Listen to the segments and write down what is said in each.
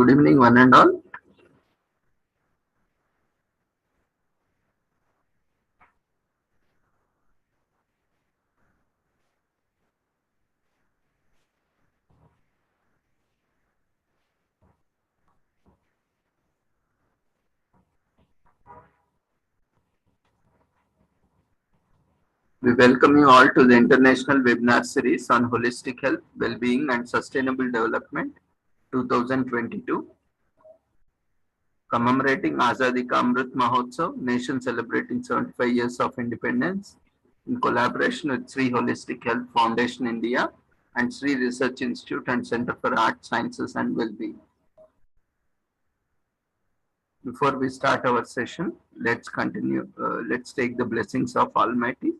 Good evening, one and all. We welcome you all to the International Webinar Series on Holistic Health, Well-being and Sustainable Development 2022. Commemorating Azadi Ka Amrit Mahotsav, nation celebrating 75 years of independence in collaboration with Sri Holistic Health Foundation India and Sri Research Institute and Center for Art, Sciences and Well-being. Before we start our session, let's continue. Let's take the blessings of Almighty.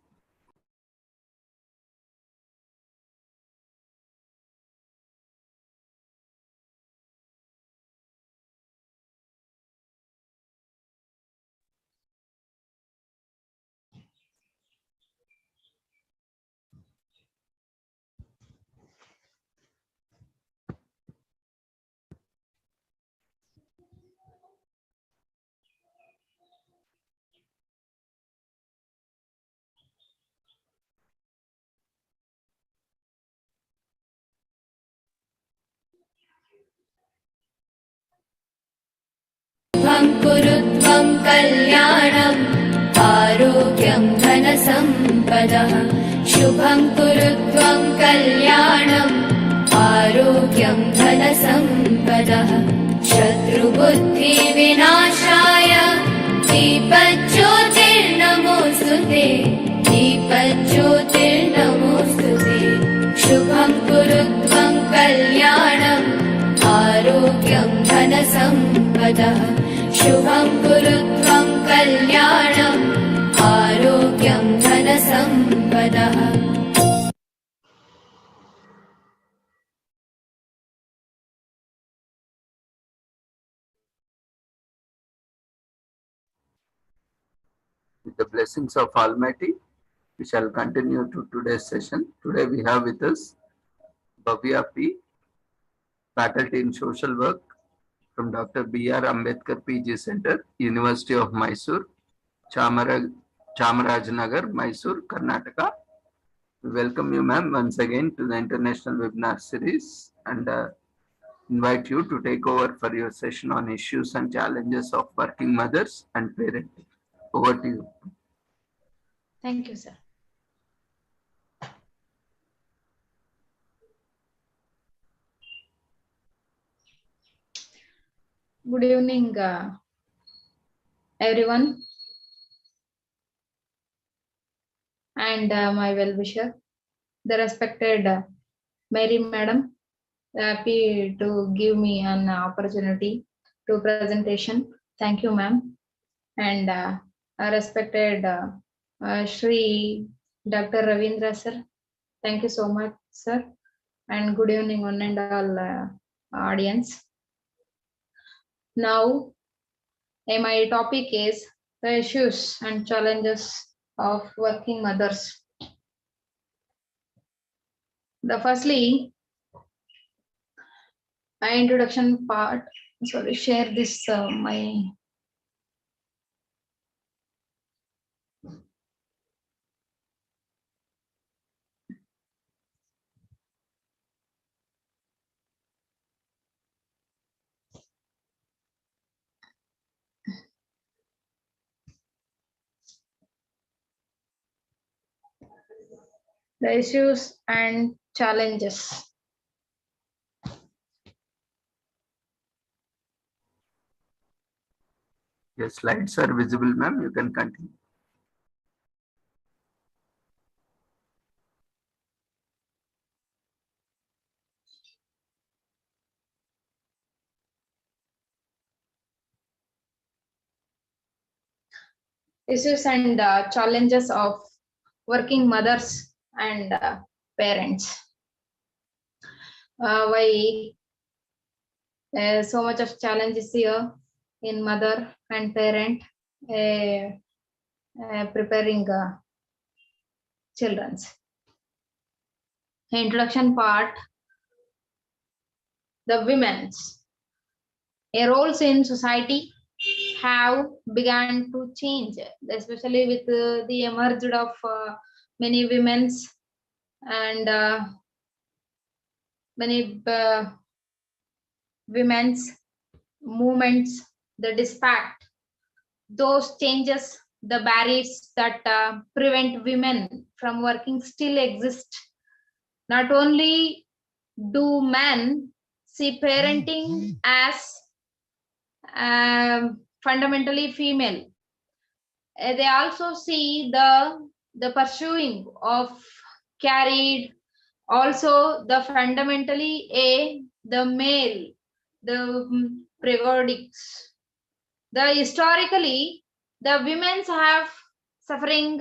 कुरुत्वं कल्याणम् आरोग्यं धनसम्पदः शुभं कुरुत्वं कल्याणम् आरोग्यं धनसम्पदः शत्रुबुद्धिविनाशाय दीपज्योतिर्नमोऽस्तुते दीपज्योतिर्नमोऽस्तुते शुभं कुरुत्वं कल्याणम् आरोग्यं धनसम्पदः शुभं कुरुत्वं कल्याणम् आरोग्यं धनसम्पदः. With the blessings of Almighty, we shall continue to today's session. Today we have with us Bhavya P, faculty in social work from Dr. B.R. Ambedkar PG Center, University of Mysore, Chamarajanagar, Mysore, Karnataka. We welcome you, ma'am, once again to the International Webinar Series and invite you to take over for your session on issues and challenges of working mothers and parenting. Over to you. Thank you, sir. Good evening, everyone, and my well-wisher, the respected Mary Madam. Happy to give me an opportunity to presentation. Thank you, ma'am, and respected Shri Dr. Ravindra sir. Thank you so much, sir, and good evening, one and all audience. Now, my topic is the issues and challenges of working mothers. Firstly, my introduction part. Sorry, share this my. The issues and challenges. Yes, slides are visible, ma'am. You can continue. Issues and challenges of working mothers and parents. Why so much of challenges here in mother and parent preparing children's. Introduction part. The women's. roles in society have begun to change, especially with the emergence of many women's and many women's movements, the dispatch, those changes, the barriers that prevent women from working still exist. Not only do men see parenting as fundamentally female, they also see the pursuing of carried also the fundamentally the male, the prerogatives. The historically the women's have suffering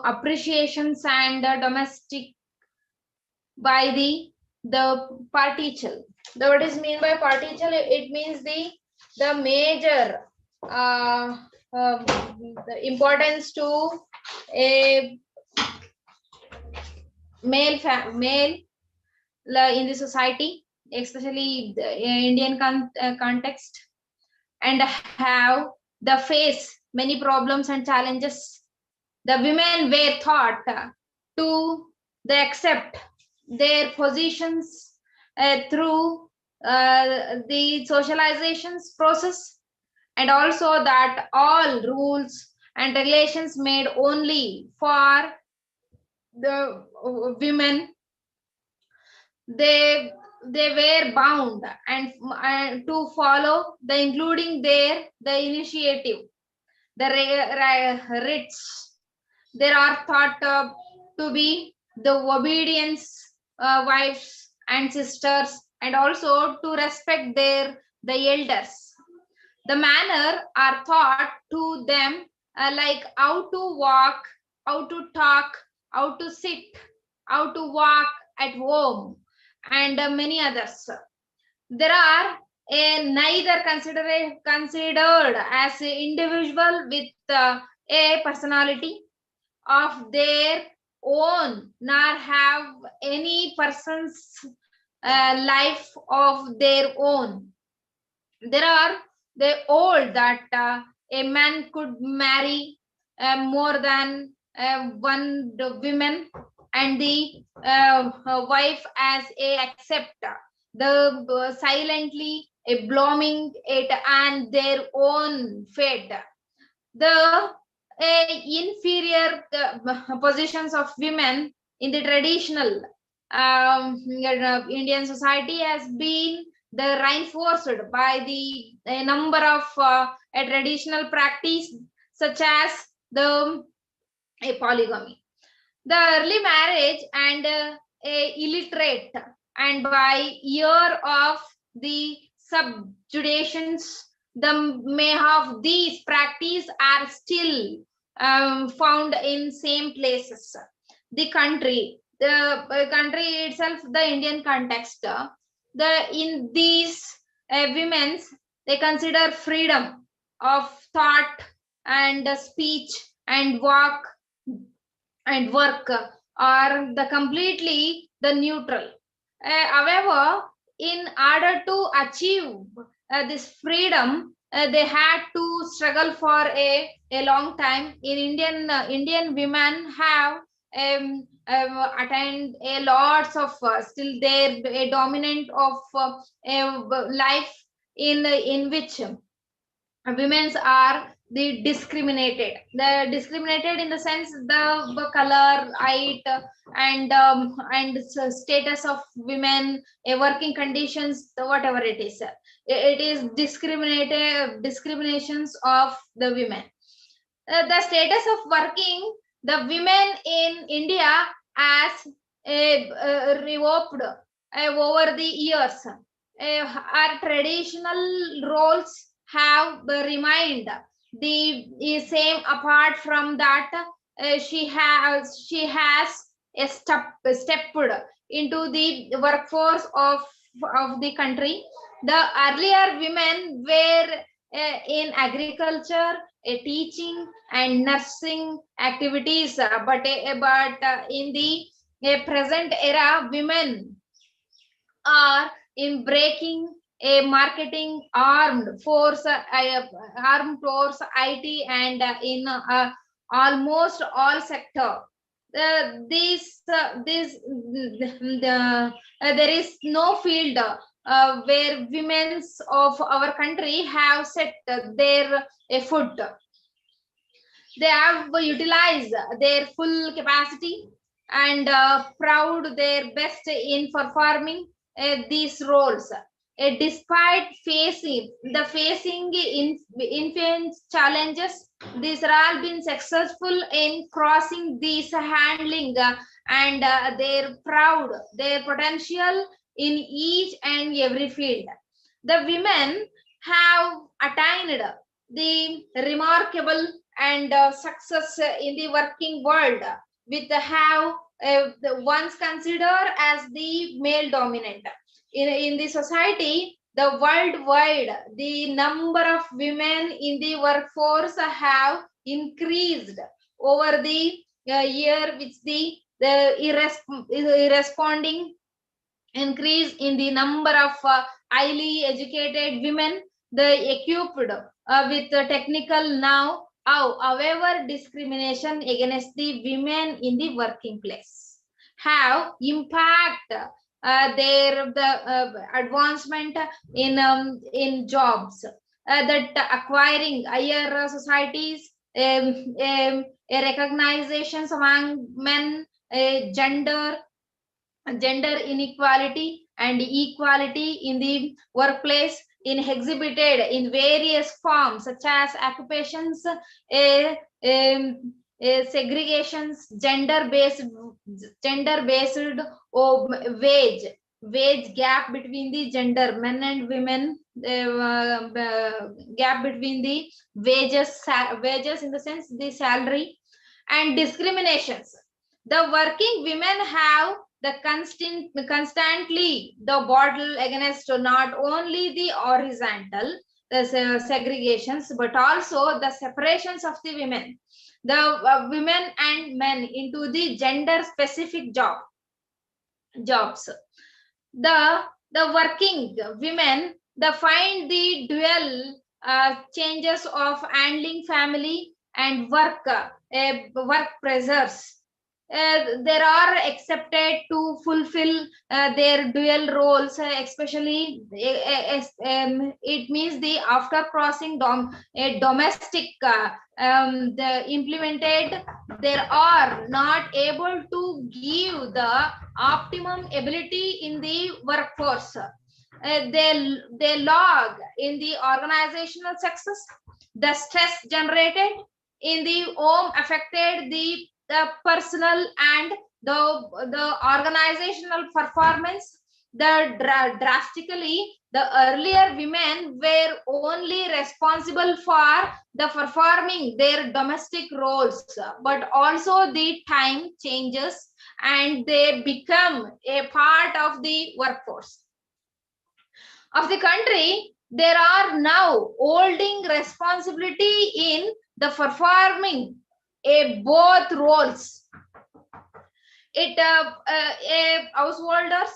appreciations and domestic by the partial. What is mean by partial? It means the major the importance to a male in the society, especially the Indian context, and have the face many problems and challenges. The women were taught to accept their positions through the socializations process, and also that all rules and regulations made only for the women, they were bound and to follow the including the initiative, the writs. There are thought to be the obedience wives and sisters, and also to respect the elders. The manner are taught to them like how to walk, how to talk, how to sit, how to walk at home, and many others. There are neither considered as an individual with a personality of their own, nor have any person's life of their own. There are the old that a man could marry more than one woman, and the wife as a accept the silently a blooming it and their own fate. The inferior positions of women in the traditional Indian society has been the reinforced by the a number of a traditional practice such as the a polygamy, the early marriage, and a illiterate, and by year of the subjugations, the may of these practice are still found in same places. The country itself, the Indian context, the in these women's, they consider freedom of thought and speech and walk and work are the completely the neutral. However, in order to achieve this freedom, they had to struggle for a long time. In Indian women have attained a lots of still there a dominant of life in which women's are the discriminated in the sense the color, height, and status of women, working conditions, whatever it is, it is discriminations of the women. The status of working the women in India as revoked over the years. Our traditional roles have remained the same. Apart from that, she has stepped into the workforce of the country. The earlier women were in agriculture, teaching and nursing activities, but in the present era, women are in breaking a marketing armed force, IT, and in almost all sector. There is no field where women of our country have set their foot. They have utilized their full capacity and proud their best in performing these roles. Despite facing intense challenges, these are all been successful in crossing these handling and they're proud their potential in each and every field. The women have attained the remarkable and success in the working world with have once considered as the male dominant in the society. The worldwide, the number of women in the workforce have increased over the year, which the irresponding increase in the number of highly educated women, the equipped with technical now. However, discrimination against the women in the working place have impact the advancement in jobs, that acquiring higher societies, recognitions among men, gender inequality and equality in the workplace in exhibited in various forms such as occupations, segregations, gender-based wage gap between the gender, men and women, gap between the wages in the sense the salary, and discriminations. The working women have the constantly the battle against not only the horizontal segregations but also the separations of the women, the women and men into the gender specific jobs. The working women find the dual changes of handling family and work pressures. There are accepted to fulfill their dual roles, especially it means the after crossing domestic the implemented, they are not able to give the optimum ability in the workforce. They log in the organizational success, the stress generated in the home affected the personal and the organizational performance. Drastically, the earlier women were only responsible for the performing their domestic roles, but also the time changes and they become a part of the workforce of the country. There are now holding responsibility in the performing both roles. It a householders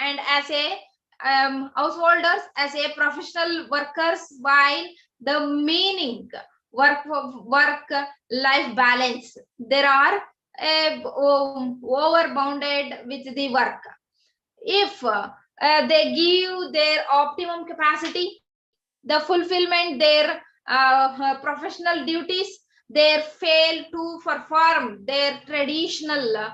and as a householders as a professional workers, while the meaning work life balance, there are overbounded with the work. If they give their optimum capacity, the fulfillment their professional duties, they fail to perform their traditional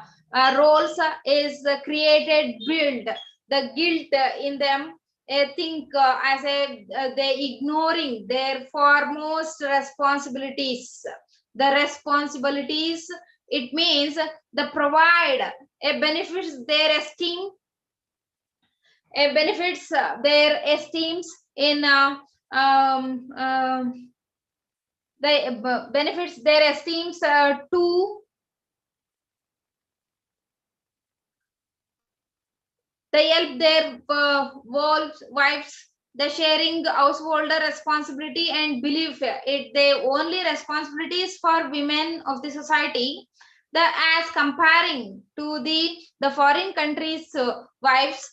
roles is created build the guilt in them. I think as a they ignoring their foremost responsibilities. The responsibilities, it means the provide a benefits their esteem, benefits their esteems in the benefits their esteems to they help their wives, the sharing householder responsibility and belief it the only responsibilities for women of the society, the as comparing to the foreign countries wives,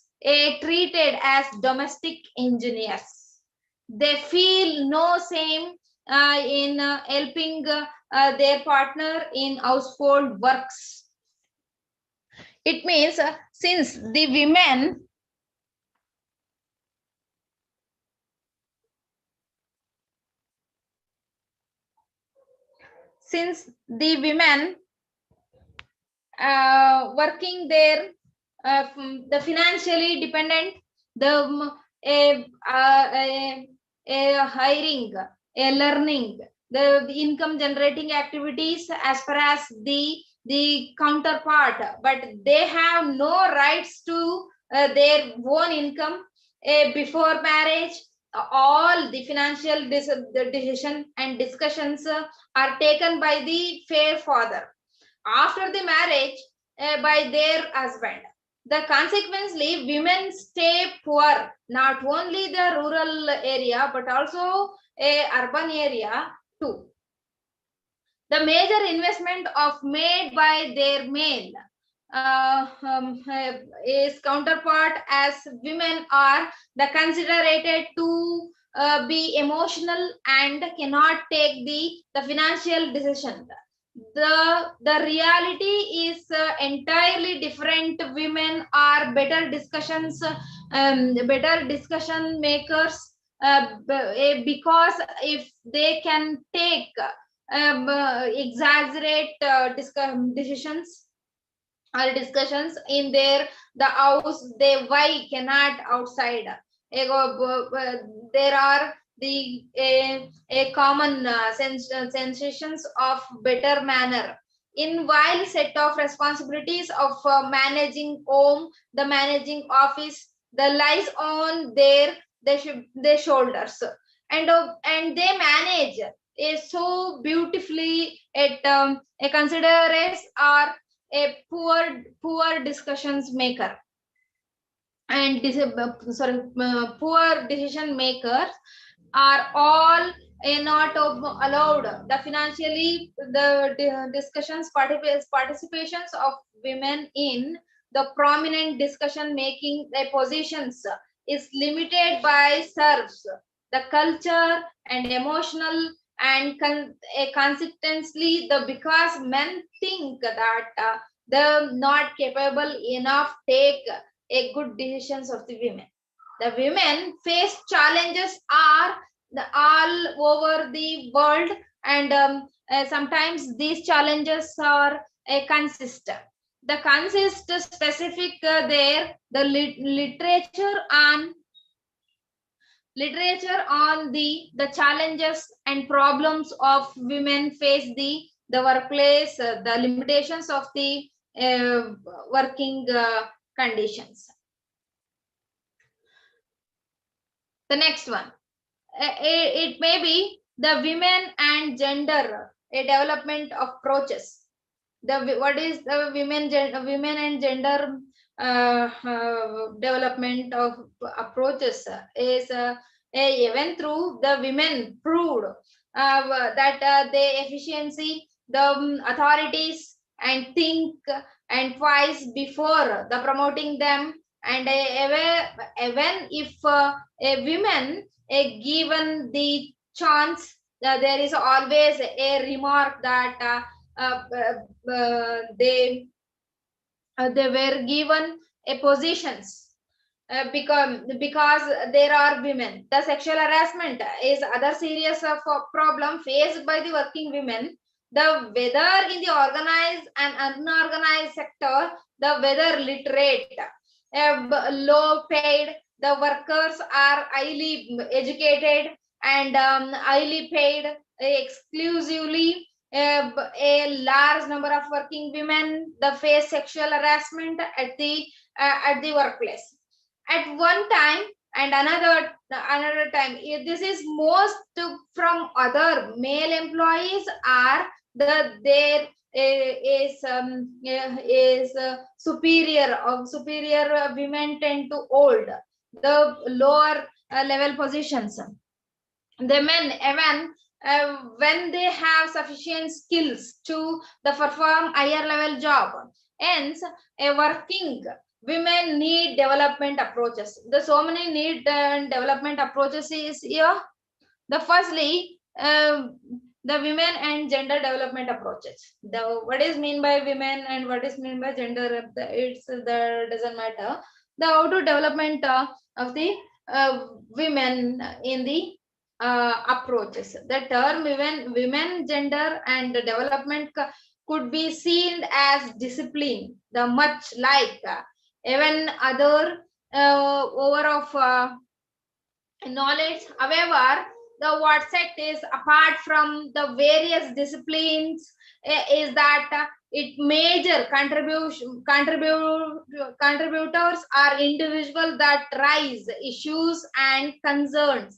treated as domestic engineers. They feel no shame in helping their partner in household works. It means since the women working there, the financially dependent, the hiring, learning, the income generating activities as far as the counterpart, but they have no rights to their own income before marriage. All the financial the decision and discussions are taken by the fair father after the marriage by their husband. The consequently, women stay poor, not only the rural area, but also a urban area too. The major investment of made by their male is counterpart, as women are the considered to be emotional and cannot take the financial decision. The reality is entirely different. Women are better discussion makers because if they can take exaggerate decisions or discussions in the house, they why cannot outside. There are the a common sensations of better manner in while set of responsibilities of managing home, the managing office, the lies on their shoulders, and they manage so beautifully at a considerate or a poor discussions maker and poor decision makers are all not allowed. The financially the discussions participations of women in the prominent discussion making positions is limited by serves the culture and emotional and consequently because men think that they're not capable enough take a good decisions of the women. The women face challenges are all over the world, and sometimes these challenges are consistent. The consist specific there the literature on the challenges and problems of women face the workplace, the limitations of the working conditions. The next one, it may be the women and gender, a development of approaches. What is the women and gender development of approaches is even through the women proved that the efficiency, the authorities and think and twice before the promoting them, and even if a women given the chance, there is always a remark that they were given a positions because there are women. The sexual harassment is other serious of problem faced by the working women. The whether in the organized and unorganized sector, the whether literate, low paid, the workers are highly educated and highly paid exclusively. A large number of working women the face sexual harassment at the workplace at one time and another time. This is most from other male employees are their is superior women tend to hold the lower level positions. The men even when they have sufficient skills to perform higher level job, hence a working women need development approaches. The so many need development approaches is here. The firstly, the women and gender development approaches. The what is mean by women and what is mean by gender? It's the doesn't matter. The how to development of the women in the approaches. The term women, gender, and development could be seen as discipline. The much like even other over of knowledge. However, the what set is apart from the various disciplines is that it major contributors are individuals that raise issues and concerns.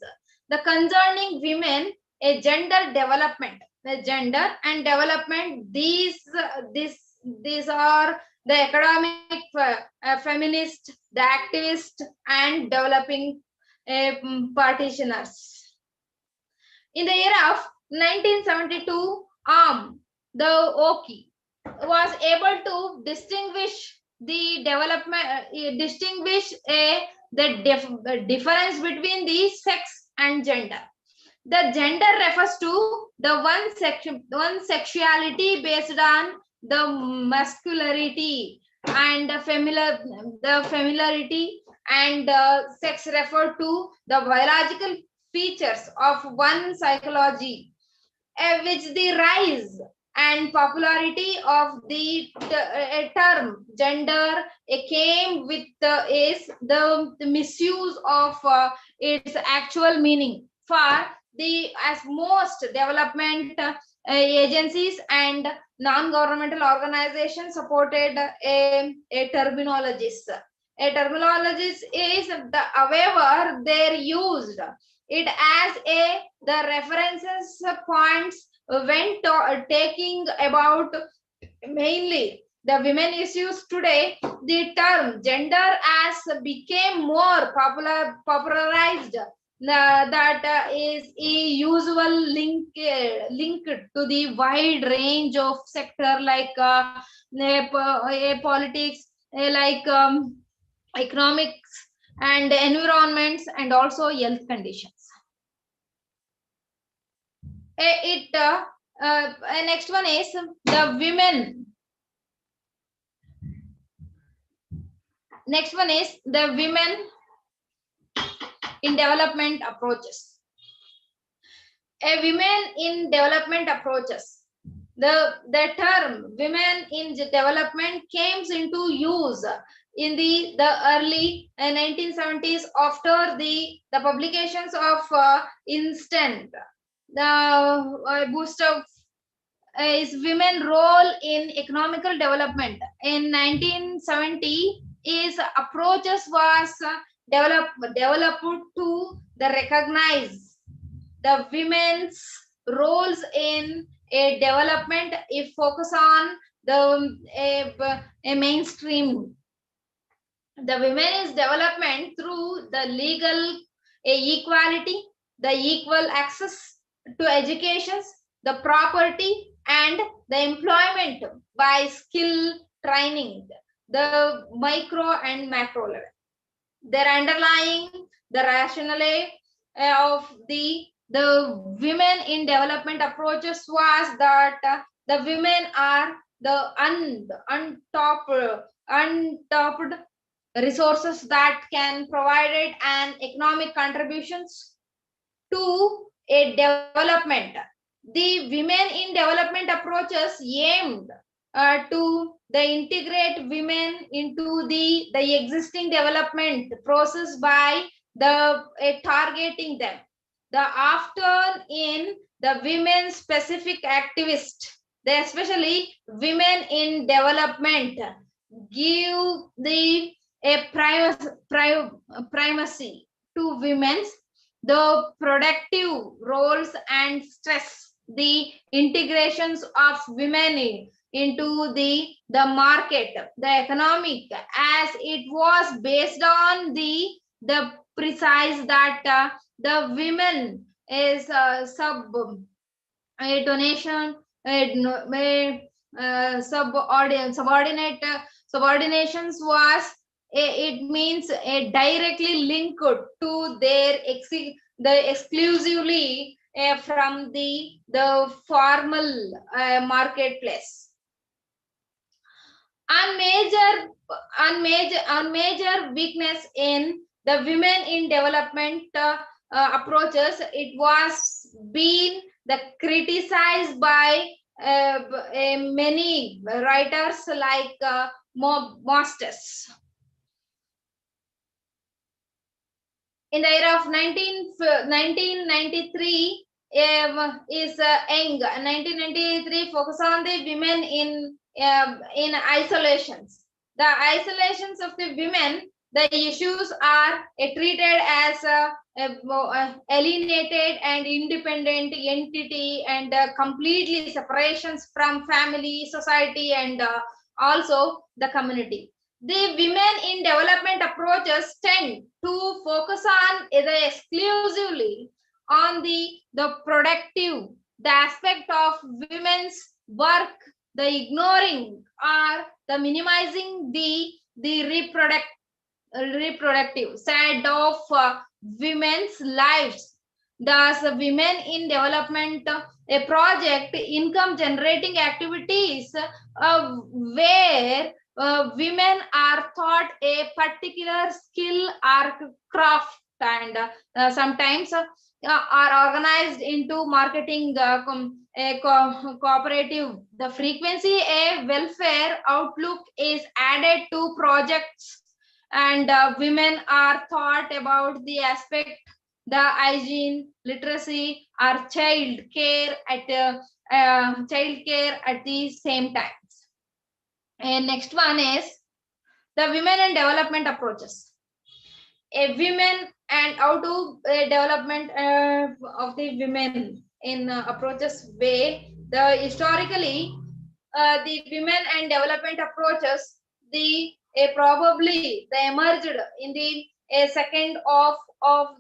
The concerning women, a gender development, the gender and development. These are the academic, feminist, the activist, and developing partitioners. In the year of 1972, the Oki was able to distinguish the development, the difference between the sex and gender. The gender refers to the one sexuality based on the masculinity and the familiarity, and sex refer to the biological features of one psychology, which the rise and popularity of the term gender came with is the misuse of its actual meaning for the as most development agencies and non-governmental organizations supported a terminologist. A terminologist is the however they're used it as the references points when taking about mainly the women issues. Today the term gender as became more popularized, that is a usual link to the wide range of sector like politics, like economics and environments, and also health conditions. Next one is the women. Next one is the women in development approaches. A women in development approaches. The term women in development came into use in the early 1970s after the publications of Instant, the boost of is women role in economical development. In 1970, is approaches was developed to the recognize the women's roles in a development if focus on the a mainstream. The women is development through the legal equality, the equal access to education, the property, and the employment by skill training, the micro and macro level. Their underlying the rationale of the women in development approaches was that the women are the untopped resources that can provide an economic contributions to a development. The women in development approaches aimed to the integrate women into the existing development process by the targeting them. The often in the women specific activists, they especially women in development give the primacy to women's the productive roles and stress the integrations of women into the market, the economic, as it was based on the precise that the women is subordinations was it means a directly linked to their exclusively from the formal marketplace. On major weakness in the women in development approaches, it was been criticized by many writers like Mostes. In the year of 1993 is Eng. 1993 focus on the women in isolations. The isolations of the women, the issues are treated as alienated and independent entity and completely separations from family, society, and also the community. The women in development approaches tend to focus on either exclusively on the productive, the aspect of women's work, the ignoring or the minimizing the reproductive side of women's lives. Thus, women in development, a project income generating activities where women are taught a particular skill or craft, and sometimes are organized into marketing cooperative. The frequency a welfare outlook is added to projects, and women are taught about the aspect, the hygiene, literacy, or child care at the same time. And next one is the women and development approaches. A women and how to development of the women in approaches way. The historically the women and development approaches, probably they emerged in the second of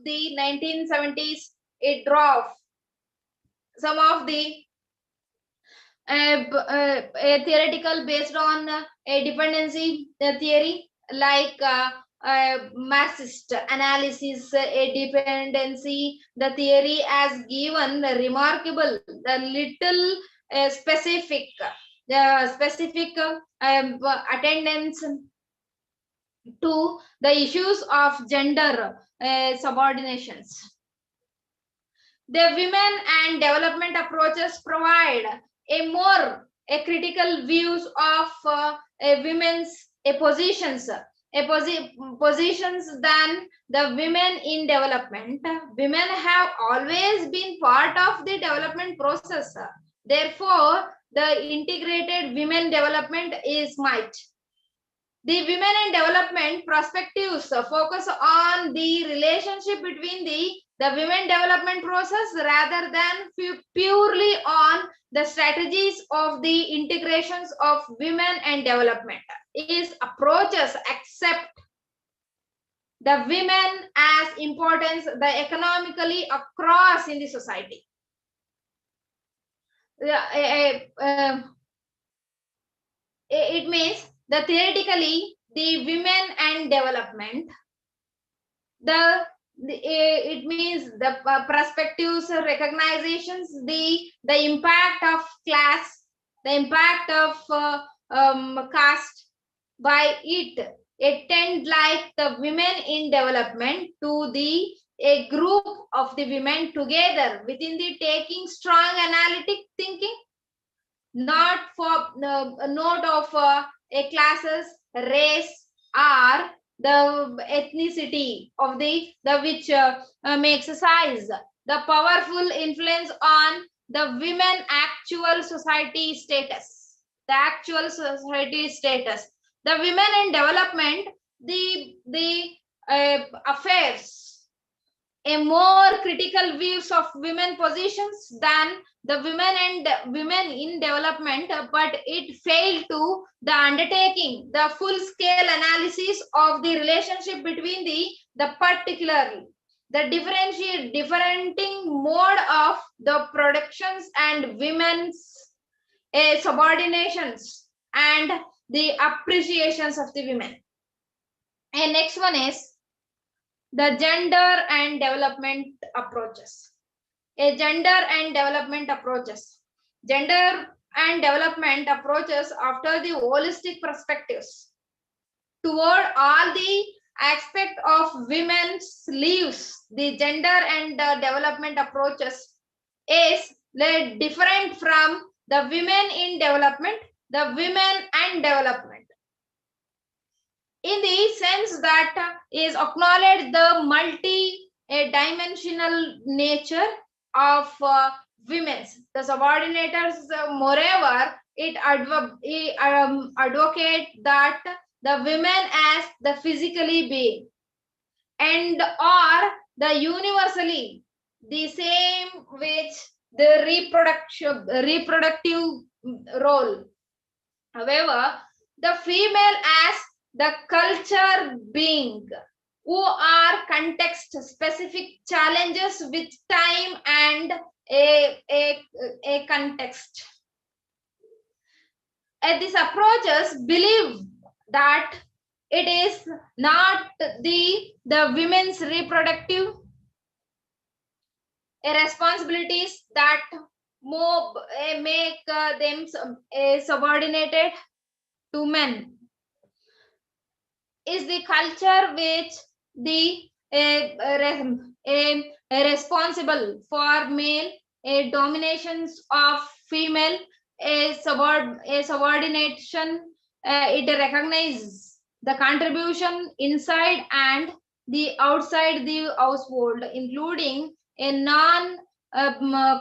the 1970s. It drove some of the a theoretical based on a dependency theory, like Marxist analysis, a dependency. The theory has given remarkable, the little specific attendance to the issues of gender subordinations. The women and development approaches provide a more critical views of women's positions than the women in development. Women have always been part of the development process. Therefore, the integrated women development is might. The women in development perspectives focus on the relationship between the women development process rather than purely on the strategies of the integrations of women and development. Is approaches accept the women as importance the economically across in the society. It means that theoretically the women and development, it means the perspectives, recognitions, the impact of class, the impact of caste by it tend like the women in development to a group of the women together within the taking strong analytic thinking, not for note of a classes, race, or the ethnicity of the which may exercise the powerful influence on the women actual society status. The actual society status. The women in development, the affairs, a more critical views of women positions than the women in development, but it failed to the undertaking the full scale analysis of the relationship between the particularly the differentiating mode of the productions and women's subordinations and the appreciations of the women. And next one is the gender and development approaches. A gender and development approaches. Gender and development approaches after the holistic perspectives toward all the aspect of women's lives. The gender and development approaches is different from the women in development, the women and development, in the sense that is acknowledge the multi-dimensional nature of women's. The subordinators, moreover, it advocate that the women as the physically being and or the universally the same which the reproductive role. However, the female as the culture being who are context specific challenges with time and a context. These approaches believe that it is not the women's reproductive responsibilities that make them subordinated to men. Is the culture which the responsible for male dominations of female subordination. It recognizes the contribution inside and the outside the household, including a non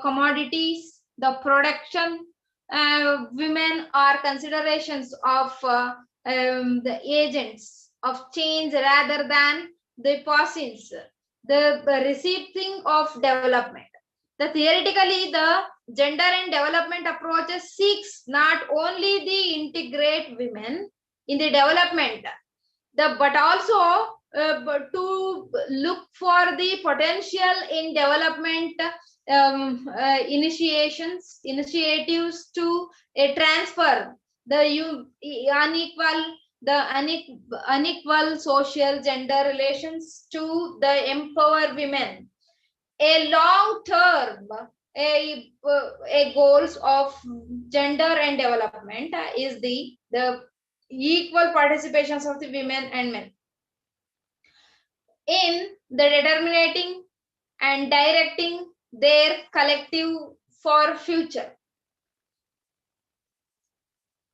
commodities, the production. Women are considerations of the agents of change rather than the persons, the receiving of development. The theoretically, the gender and development approaches seeks not only the integrate women in the development, but also to look for the potential in development initiatives to transfer the unequal social gender relations to the empower women. A long term a goals of gender and development is the equal participations of the women and men in the determining and directing their collective for future.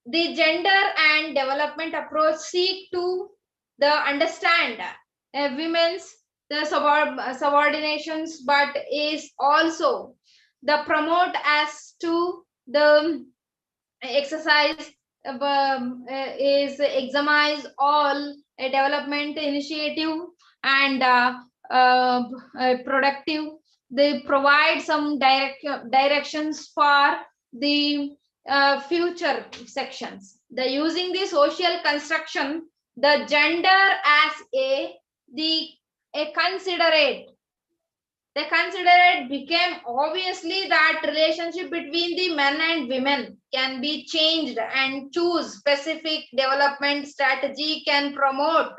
The gender and development approach seek to the understand women's the subordinations, but is also the promote as to the exercise is examines all a development initiative and productive. They provide some directions for the future sections. The using the social construction, the gender as a considerate. The considerate became obviously that relationship between the men and women can be changed and choose specific development strategy can promote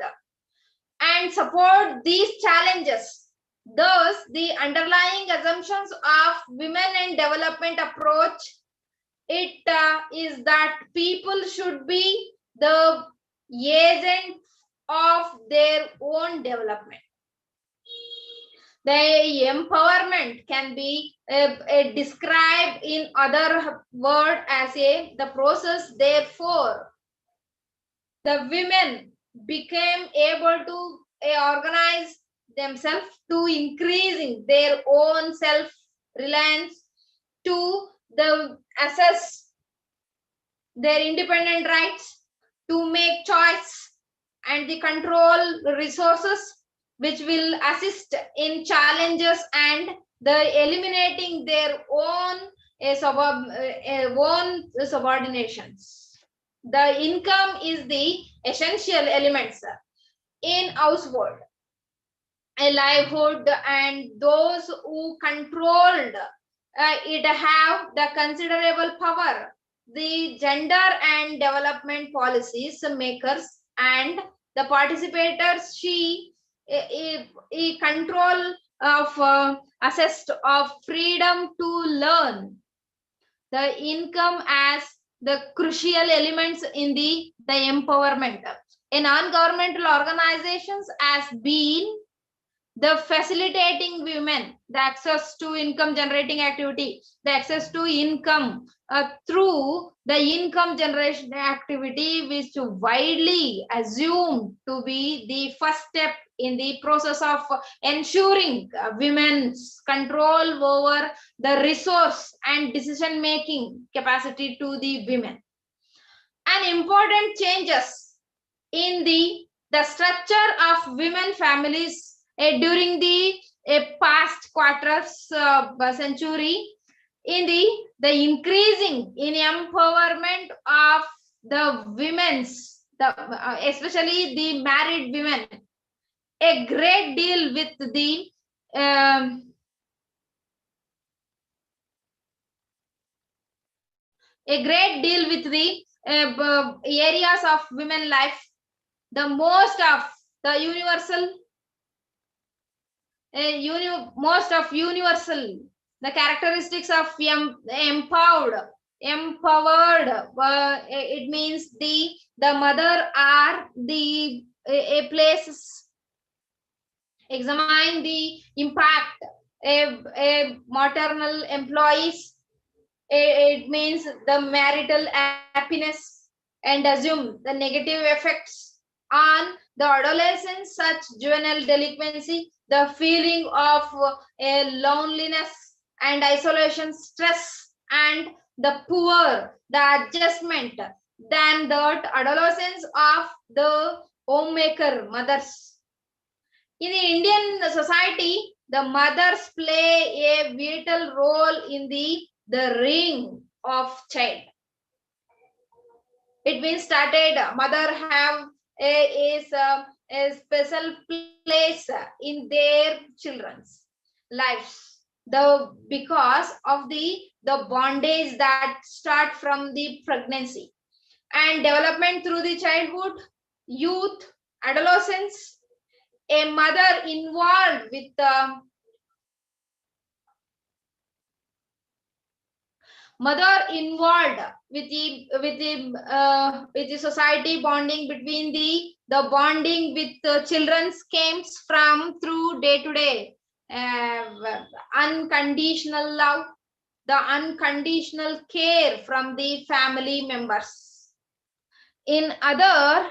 and support these challenges. Thus, the underlying assumptions of women and development approach it is that people should be the agent of their own development. The empowerment can be described in other word as the process. Therefore, the women became able to organize themselves to increasing their own self-reliance, to the assess their independent rights, to make choice and the control resources which will assist in challenges and the eliminating their own subordinations. The income is the essential elements in household, a livelihood, and those who controlled it have the considerable power. The gender and development policies makers and the participators, a control of assessed of freedom to learn, the income as the crucial elements in the empowerment. In non-governmental organizations as being the facilitating women the access to income generating activity, the access to income through the income generation activity, which widely assumed to be the first step in the process of ensuring women's control over the resource and decision making capacity to the women. And important changes in the structure of women families during the past quarters century, in the increasing in empowerment of the women's, especially the married women, a great deal with the areas of women life, the most of the universal the characteristics of empowered, it means the mother are the places. Examine the impact a maternal employees, it means the marital happiness, and assume the negative effects on the adolescents, such juvenile delinquency, the feeling of a loneliness and isolation, stress, and the poor, the adjustment than that adolescence of the homemaker mothers. In the Indian society, the mothers play a vital role in the rearing of child. It means started mother have a special place in their children's lives, because of the bondage that start from the pregnancy and development through the childhood, youth, adolescence. A mother involved with the society bonding between the bonding with the children comes from through day-to-day unconditional love, the unconditional care from the family members. In other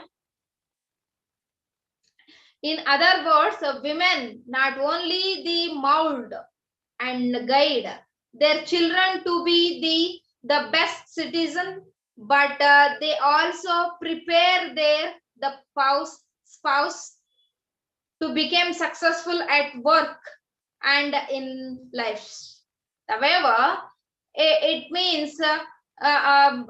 words, women not only the mold and guide their children to be the best citizen, but they also prepare the spouse to become successful at work and in life. However, it means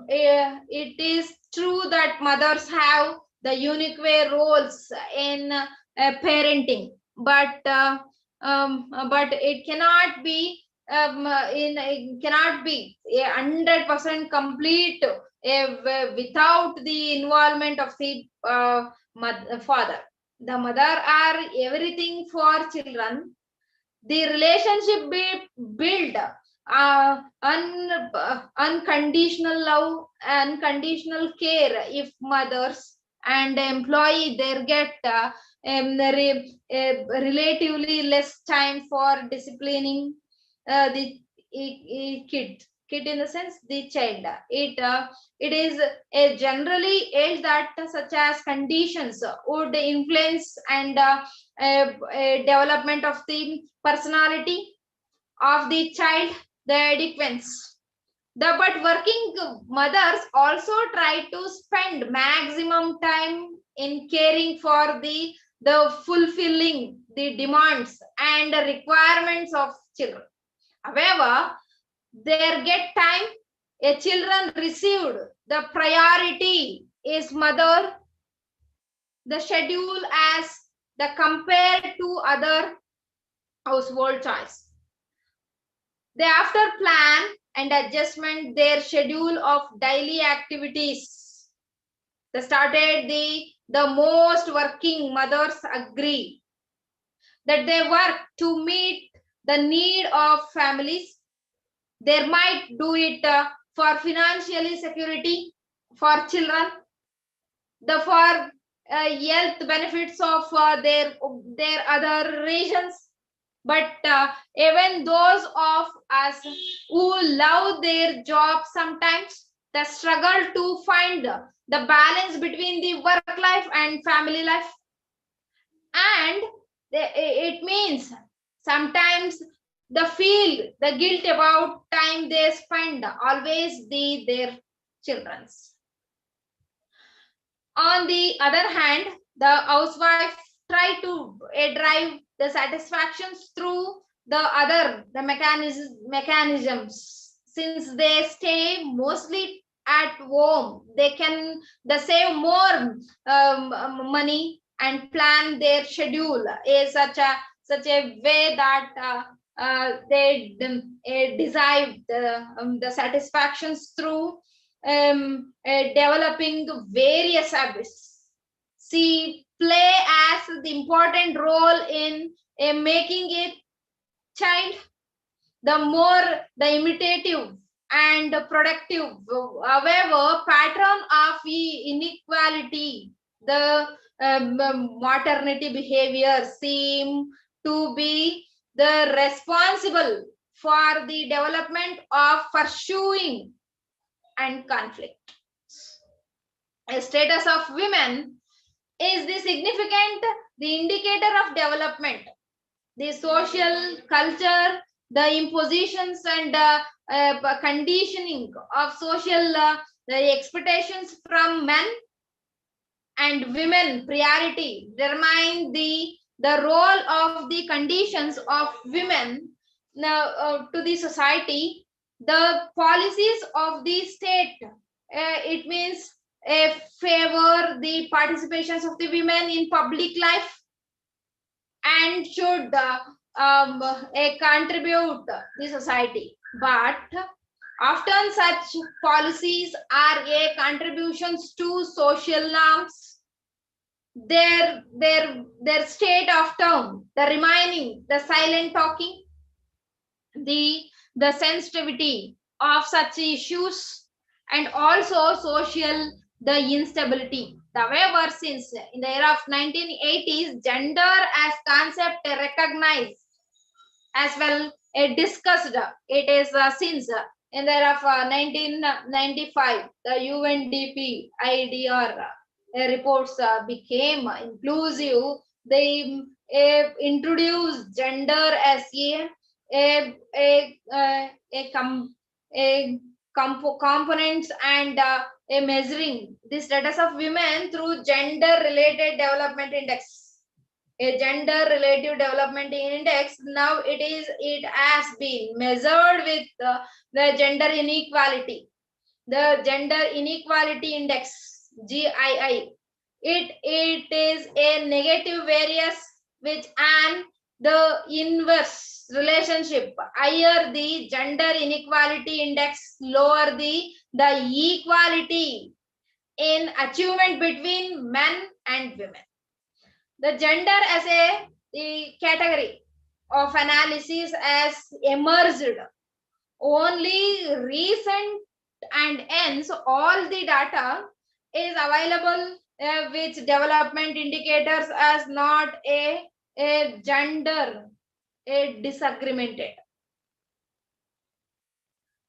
it is true that mothers have the unique roles in parenting, but it cannot be it cannot be 100% complete without the involvement of the father. The mother are everything for children. The relationship be built unconditional love, unconditional care. If mothers and employee they get relatively less time for disciplining the kid in the sense the child, it is generally age that such as conditions would influence and development of the personality of the child, the adequacy. But working mothers also try to spend maximum time in caring for the fulfilling the demands and the requirements of children. However, there get time a children received the priority is mother, the schedule as the compared to other household choice. They after plan and adjustment their schedule of daily activities. They started the most working mothers agree that they work to meet the need of families. They might do it for financially security for children, for health benefits of their other regions. But even those of us who love their job, sometimes the struggle to find the balance between the work life and family life. And it means sometimes the feel the guilt about time they spend always their children's. On the other hand, the housewife try to drive the satisfactions through the mechanisms. Since they stay mostly at home, they save more money and plan their schedule is such a way that they derive the satisfactions through developing various habits. See, play as the important role in making a child the more the imitative and productive. However, pattern of inequality, the maternity behavior seem to be the responsible for the development of pursuing and conflict. A status of women is the significant, the indicator of development. The social culture, the impositions and conditioning of social the expectations from men and women priority determine the role of the conditions of women to the society. The policies of the state, it means favor the participations of the women in public life and should contribute the society. But often such policies are a contributions to social norms. Their state of term, the remaining, the silent talking, the sensitivity of such issues, and also social the instability. However, since in the era of 1980s, gender as concept recognized as well discussed. It is since in the era of 1995, the UNDP IDR reports became inclusive. They introduced gender as components and a measuring the status of women through gender related development index. A gender relative development index, now it has been measured with the gender inequality. The gender inequality index, GII, it is a negative variance which and the inverse relationship. Higher the gender inequality index, lower the equality in achievement between men and women. The gender as the category of analysis has emerged only recent, and hence all the data is available which development indicators as not a gender disagreement.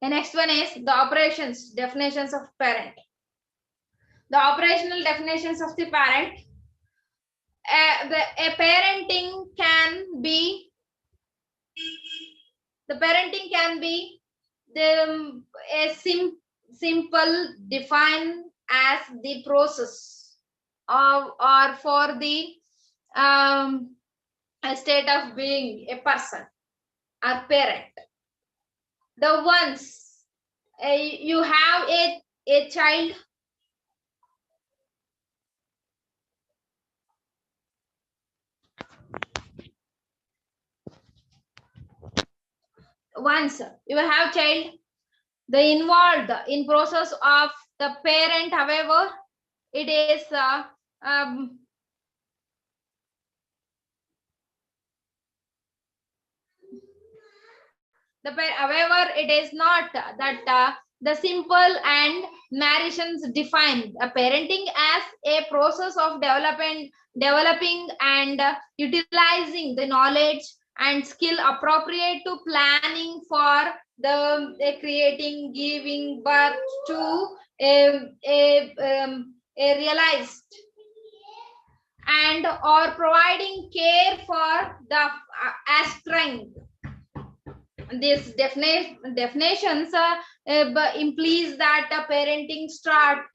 The next one is the operations definitions of parent. The operational definitions of the parent. A parenting can be a simple defined as the process of or for the a state of being a person or parent. The ones you have a child, once you have child, the involved in process of the parent, however, it is um, however, it is not that the simple and narrations define parenting as a process of developing and utilizing the knowledge and skill appropriate to planning for the creating, giving birth to a realized and or providing care for the aspiring. These definitions implies that parenting start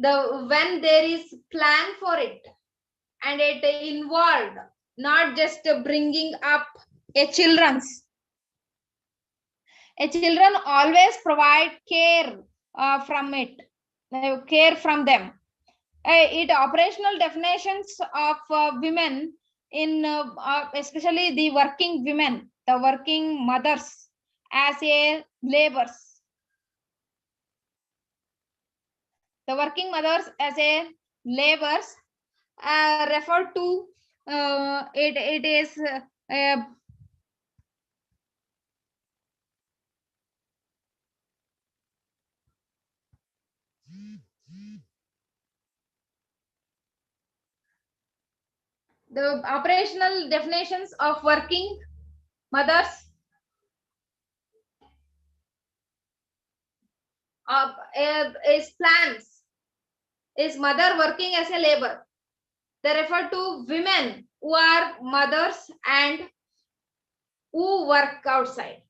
when there is plan for it, and it involved not just bringing up a children always provide care from it, care from them. It operational definitions of women in especially the working women, the working mothers as a labors. The working mothers as a labors refer to it is the operational definitions of working mothers is plans, is mother working as a labor. They refer to women who are mothers and who work outside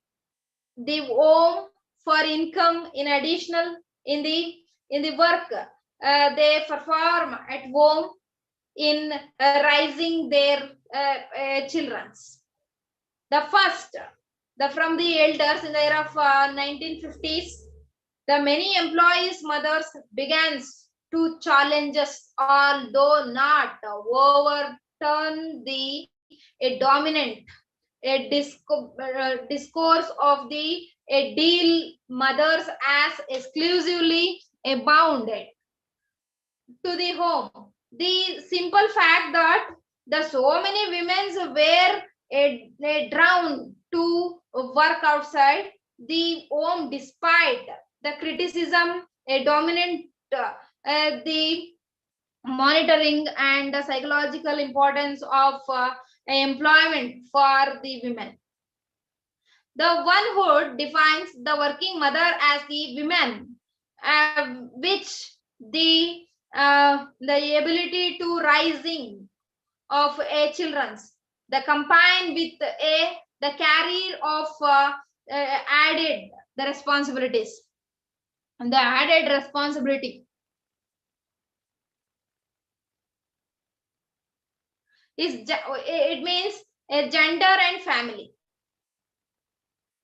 the home for income in additional in the work they perform at home in raising their children. The first, from the elders in the era of 1950s, the many employees mothers began to challenge us, although not overturn a dominant discourse of the deal mothers as exclusively bounded to the home. The simple fact that so many women were drowned to work outside the home despite the criticism, a dominant the monitoring and the psychological importance of employment for the women. The one who defines the working mother as the women, which the ability to rising of a children's, the combined with the carrier of added the responsibilities and the added responsibility is it means a gender and family.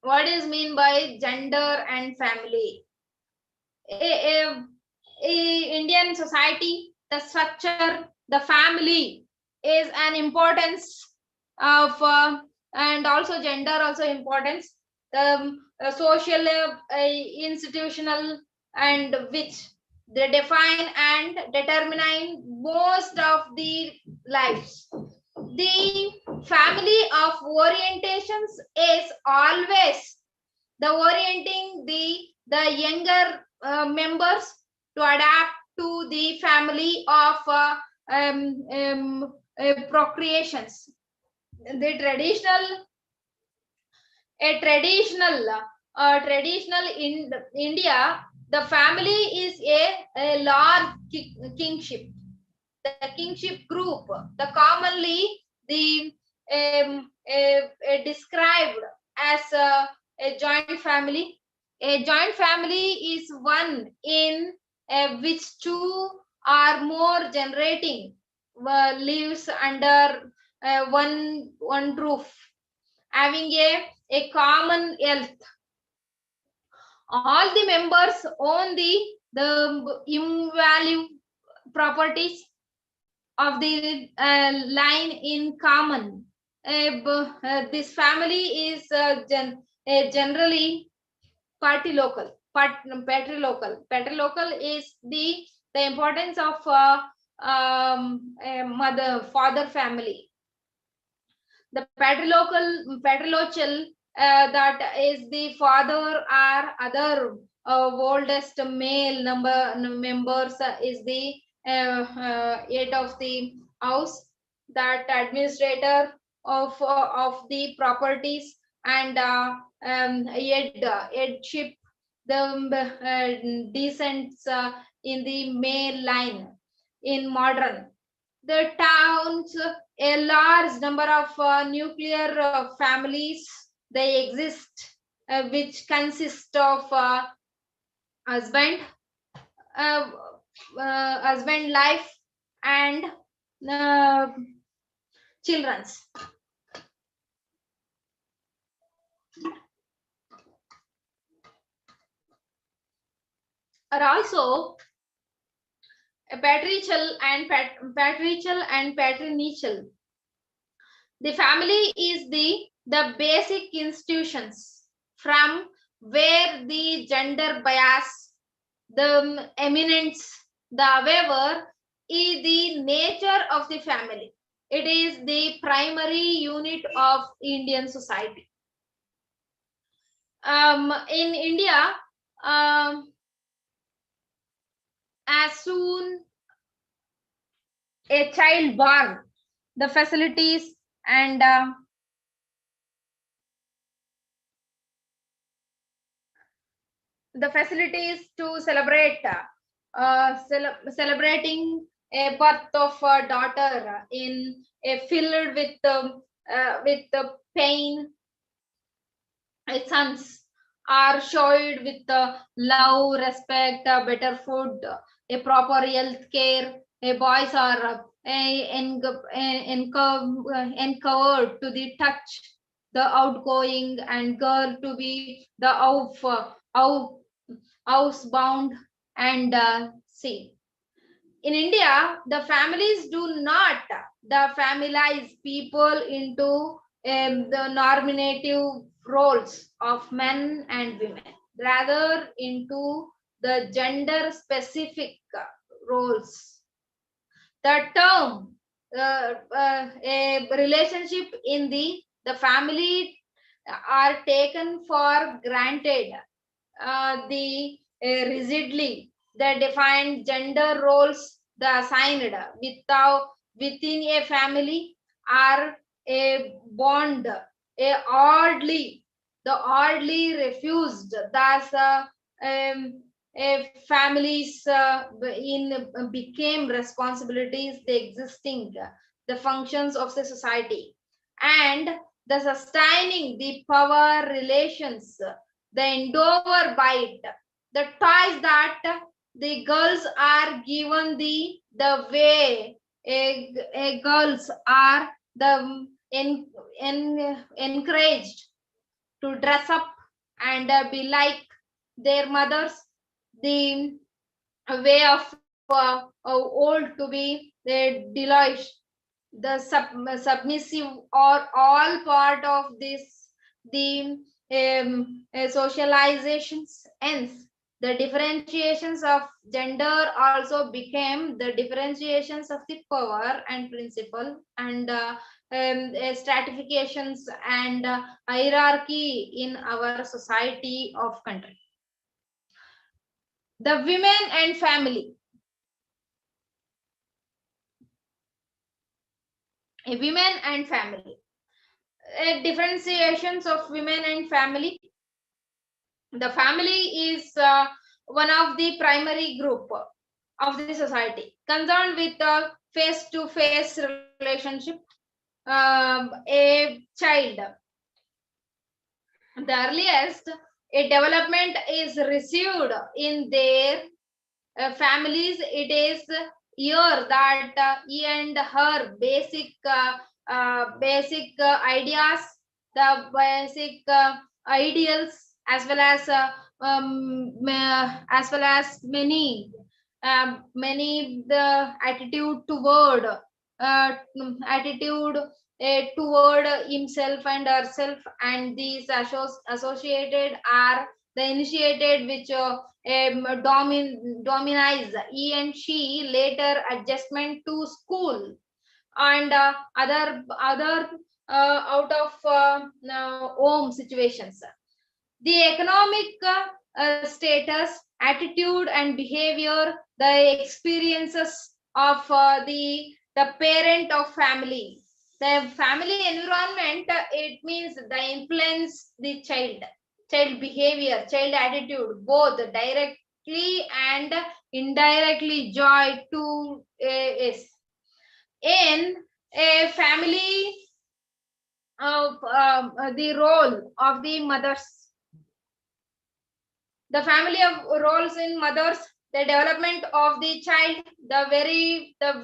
What is mean by gender and family? Indian society, the structure, the family is an importance of and also gender also importance, the social institutional, and which they define and determine most of the lives. The family of orientations is always the orienting the younger members to adapt to the family of procreations. The traditional in India, the family is a large kingship. The kingship group, the commonly the described as a joint family. A joint family is one in which two or more generating lives under one roof, having a common health. All the members own the invaluable properties of the line in common. This family is generally patrilocal. Patrilocal is the the importance of a father family. The patrilocal that is the father or other oldest male members is the head of the house, that administrator of the properties, and headship the descents in the male line. In modern the towns, a large number of nuclear families they exist, which consist of husband, husband life, and children's. Are also a patriarchal and patrilineal. The family is the basic institutions from where the gender bias, the eminence, the however, is the nature of the family. It is the primary unit of Indian society. In India, as soon a child born, the facilities and the facilities to celebrate celebrating a birth of a daughter in a filled with the pain, sons are showed with love, respect, better food, a proper health care. Boys are encouraged to the touch, the outgoing, and girl to be the housebound and safe. In India, the families do not the familiarize people into the normative roles of men and women, rather into the gender specific roles. The term a relationship in the family are taken for granted. The rigidly the defined gender roles the assigned within a family are a bond, the oddly refused. Thus, families became responsibilities, the existing the functions of the society, and the sustaining the power relations, the endeavor by it, the toys that the girls are given the way girls are the encouraged to dress up and be like their mothers, the way of old to be deloitte, the submissive, or all part of this the socializations. Hence the differentiations of gender also became the differentiations of the power and principle, and stratifications and hierarchy in our society of country. The women and family. Women and family. Differentiations of women and family. The family is one of the primary group of the society concerned with a face-to-face relationship. A child, the earliest a development is received in their families, it is here that he and her basic ideas, the basic ideals, as well as many the attitude toward toward himself and herself, and these associated are the initiated which dominize he and she, later adjustment to school, and other out of home situations. The economic status, attitude, and behavior, the experiences of the parent of family. The family environment, it means the influence the child behavior, child attitude, both directly and indirectly. Joy to is in a family of the role of the mothers. The family of roles in mothers, the development of the child, the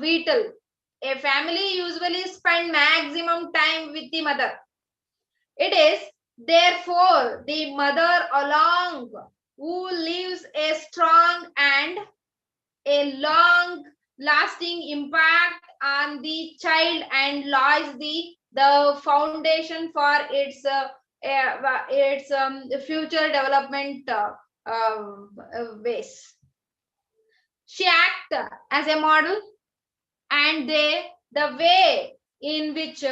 vital. A family usually spend maximum time with the mother. It is therefore the mother along who leaves a strong and a long lasting impact on the child and lays the foundation for its future development ways. She acts as a model, and the way in which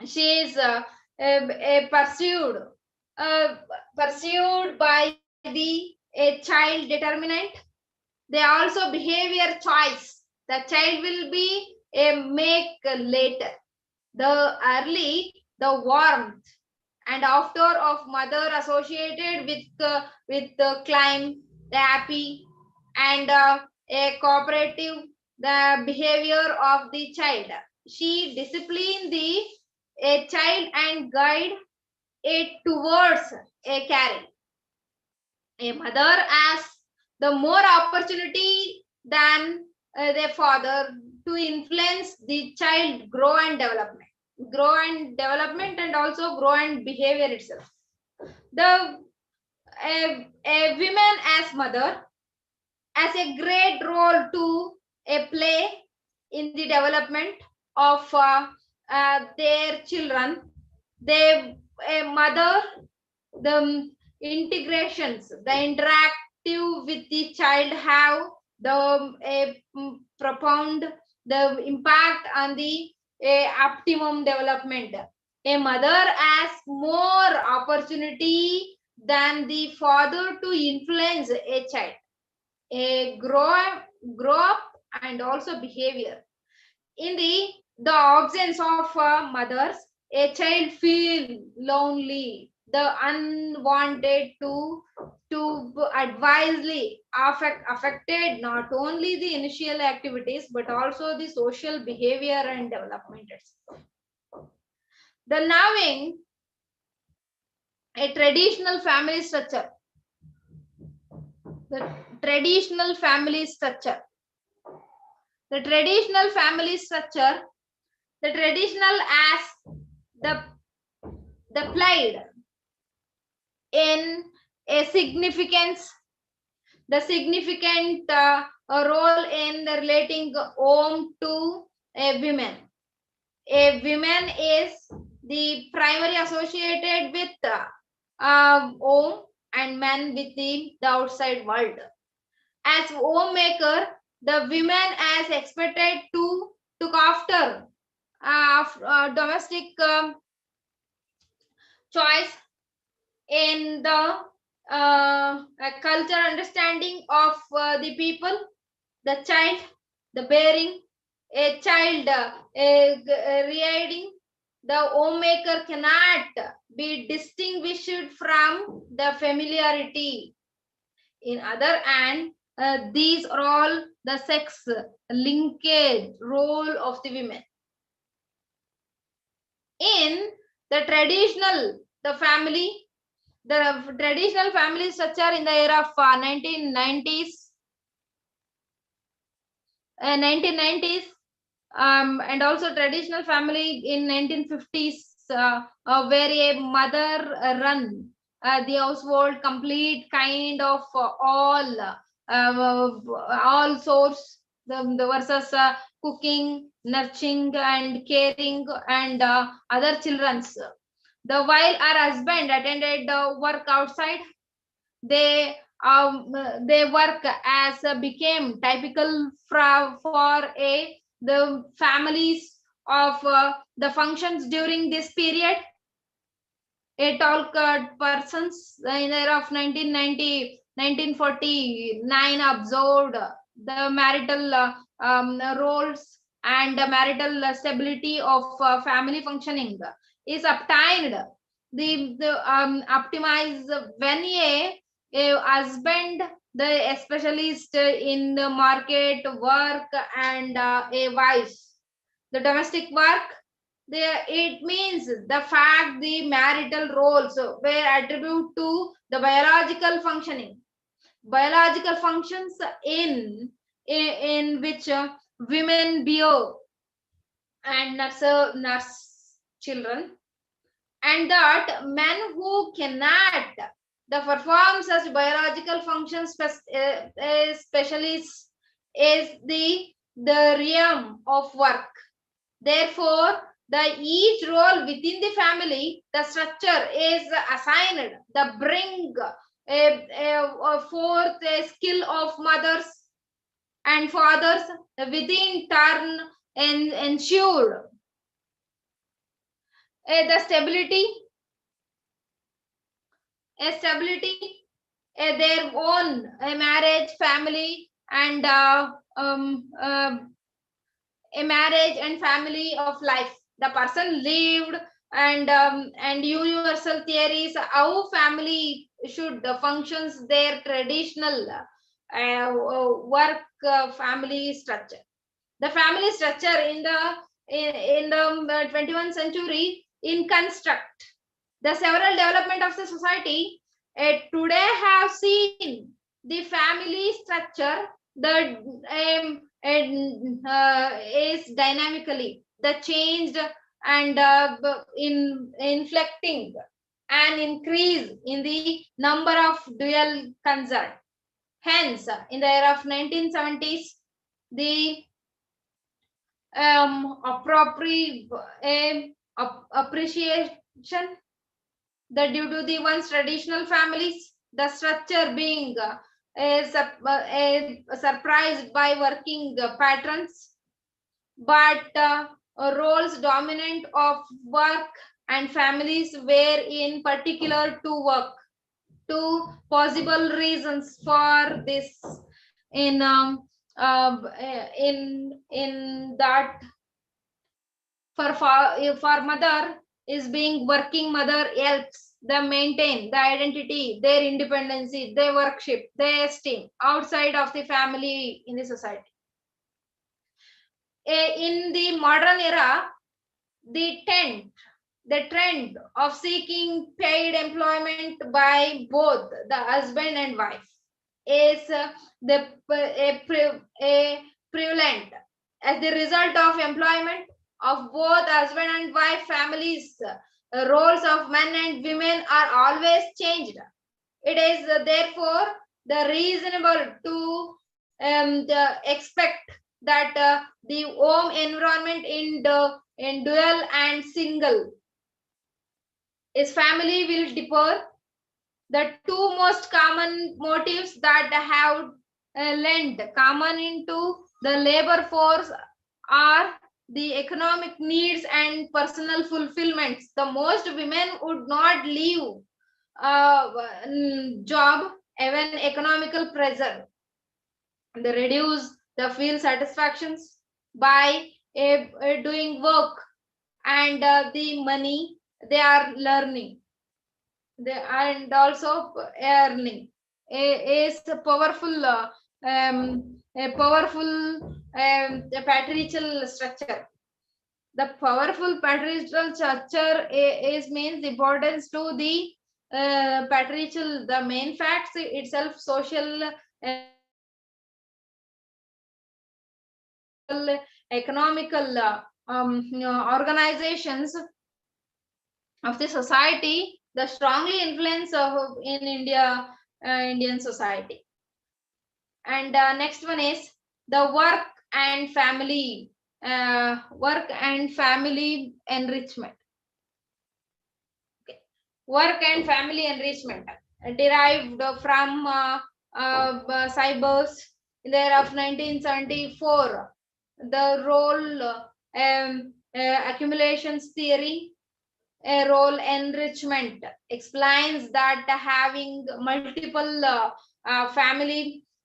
she is pursued by a child determinant. They also behavior choice. The child will be a make later. The early, the warmth, and after of mother associated with the climb, the happy, and a cooperative, the behavior of the child. She discipline a child and guide it towards a caring. A mother has the more opportunity than their father to influence the child grow and development and also grow and behavior itself. The a women as mother has a great role to play in the development of their children. A mother, the integrations, the interactive with the child have the profound the impact on the optimum development. A mother has more opportunity than the father to influence a child, a grow up and also behavior. In the absence of mothers, a child feel lonely, the unwanted to advisedly affected not only the initial activities but also the social behavior and development itself. The knowing a traditional family structure. The traditional family structure. The traditional family structure. The traditional as the played in a significance, the significant role in the relating home to a woman. A woman is the primary associated with home and man with the outside world. As homemaker, the women as expected to look after domestic choice in the culture understanding of the people, the child, the bearing, a child rearing. The homemaker cannot be distinguished from the familiarity. In other hand, these are all the sex linkage role of the women. In the traditional, the traditional family structure in the era of 1990s, and also traditional family in 1950s, where a mother run the household, complete kind of all sorts, the versus cooking, nurturing and caring and other children's. The while our husband attended work outside, they work as became typical for the families of the functions during this period. A tall persons in the year of 1949 observed the marital roles and the marital stability of family functioning is obtained. The optimize when a husband, the specialist in the market work, and a wife, the domestic work. It means the fact the marital roles were attributed to the biological functioning, biological functions in which women bear and nurse children, and that men who cannot the perform such biological functions specialists is the realm of work. Therefore, the each role within the family, the structure is assigned. The bring forth a skill of mothers and fathers within turn and ensure the stability, their own marriage, family, and a marriage and family of life. The person lived and universal theories how family should functions their traditional work family structure. The family structure in the 21st century in construct the several development of the society today have seen the family structure that is dynamically the changed and in inflecting an increase in the number of dual concern. Hence, in the era of 1970s, the appreciation that due to the one's traditional families, the structure being surprised by working patterns, but roles dominant of work and families were in particular to work. Two possible reasons for this in that for mother is being working mother helps them maintain the identity, their independency, their worship, their esteem outside of the family in the society. In the modern era, the trend of seeking paid employment by both the husband and wife is prevalent. As the result of employment of both husband and wife families, roles of men and women are always changed. It is therefore the reasonable to expect that the home environment in dual and single is family will differ. The two most common motives that have lent common into the labor force are the economic needs and personal fulfillments. The most women would not leave job even economical pressure. They reduce the feel satisfactions by doing work and the money they are learning and also earning is a powerful patriarchal structure. The powerful patriarchal structure is means importance to the patriarchal, the main facts itself, social economical organizations of the society, the strongly influence of in India, Indian society. And next one is the work and family enrichment. Okay. Work and family enrichment. derived from Cybers in the year of 1974. The role accumulations theory, a role enrichment explains that having multiple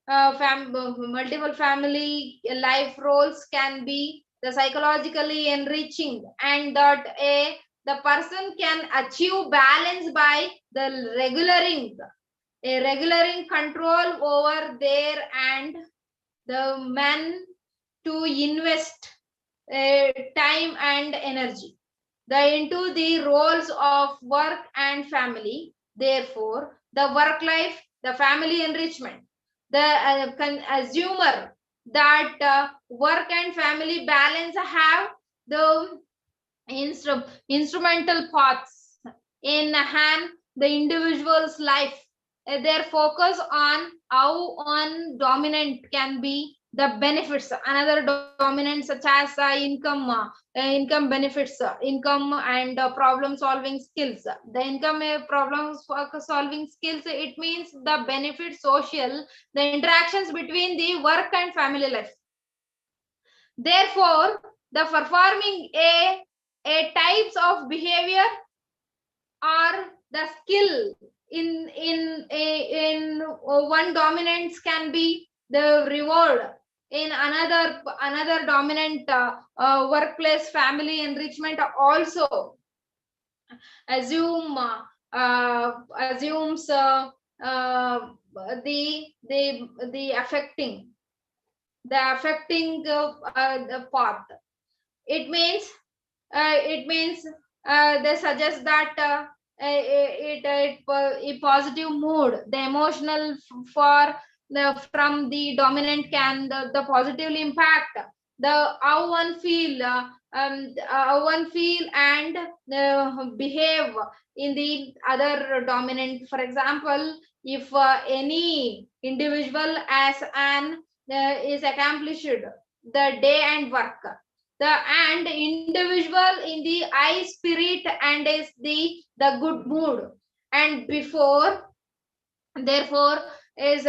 multiple family life roles can be the psychologically enriching, and that the person can achieve balance by the regularing control over their and the man to invest time and energy into the roles of work and family. Therefore, the work life, the family enrichment, the consumer that work and family balance have the instrumental parts in hand the individual's life. Their focus on how one dominant can be the benefits, another dominant such as income benefits, income and problem solving skills. The income problem solving skills, it means the benefit social, the interactions between the work and family life. Therefore, the performing a types of behavior or the skill in one dominance can be the reward in another dominant workplace family enrichment also assumes the affecting the path. It means they suggest that a positive mood, the emotional from the dominant can the positively impact the how one feel and behave in the other dominant. For example, if any individual as an is accomplished the day and work, the and individual in the high spirit and is the good mood, and before therefore is